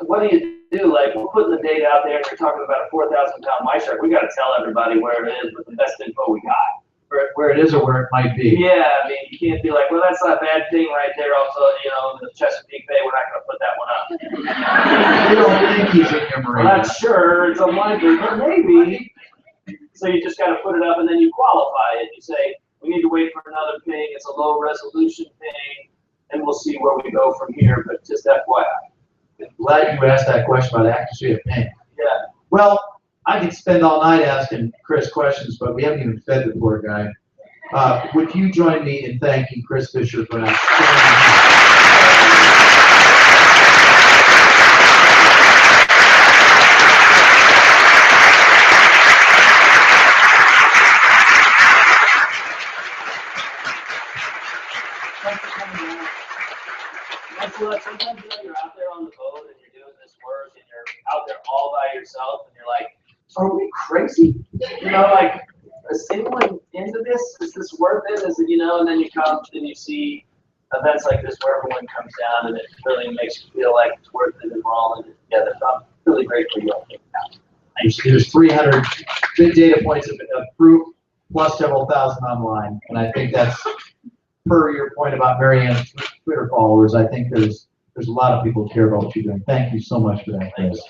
Speaker 4: what do you do. Like, we're putting the data out there, and you're talking about a 4,000-pound mice shark. We got to tell everybody where it is with the best info we got.
Speaker 1: Where it is or where it might be.
Speaker 4: Yeah, I mean, you can't be like, well, that's not a bad thing right there. Also, you know, the Chesapeake Bay, we're not going to put that one up.
Speaker 1: They don't think he's in your
Speaker 4: Well,
Speaker 1: marina.
Speaker 4: that's sure. It's unlikely, but maybe. So you just got to put it up, and then you qualify it. You say, we need to wait for another ping. It's a low resolution ping, and we'll see where we go from here. But just FYI.
Speaker 1: Glad you asked that question about accuracy of ping.
Speaker 4: Yeah.
Speaker 1: Well, I could spend all night asking Chris questions, but we haven't even fed the poor guy. Would you join me in thanking Chris Fischer for that?
Speaker 4: Sometimes you know, you're out there on the boat and you're doing this work and you're out there all by yourself and you're like, are we crazy? You know, like, is anyone into this? Is this worth it? Is it, you know, and then you come and you see events like this where everyone comes down and it really makes you feel like it's worth it and we're all in it together. So I'm really grateful you all came down.
Speaker 1: There's 300 good data points of proof plus several thousand online, and I think that's per your point about Marianne's Twitter followers. I think there's a lot of people who care about what you're doing. Thank you so much for that, Chris.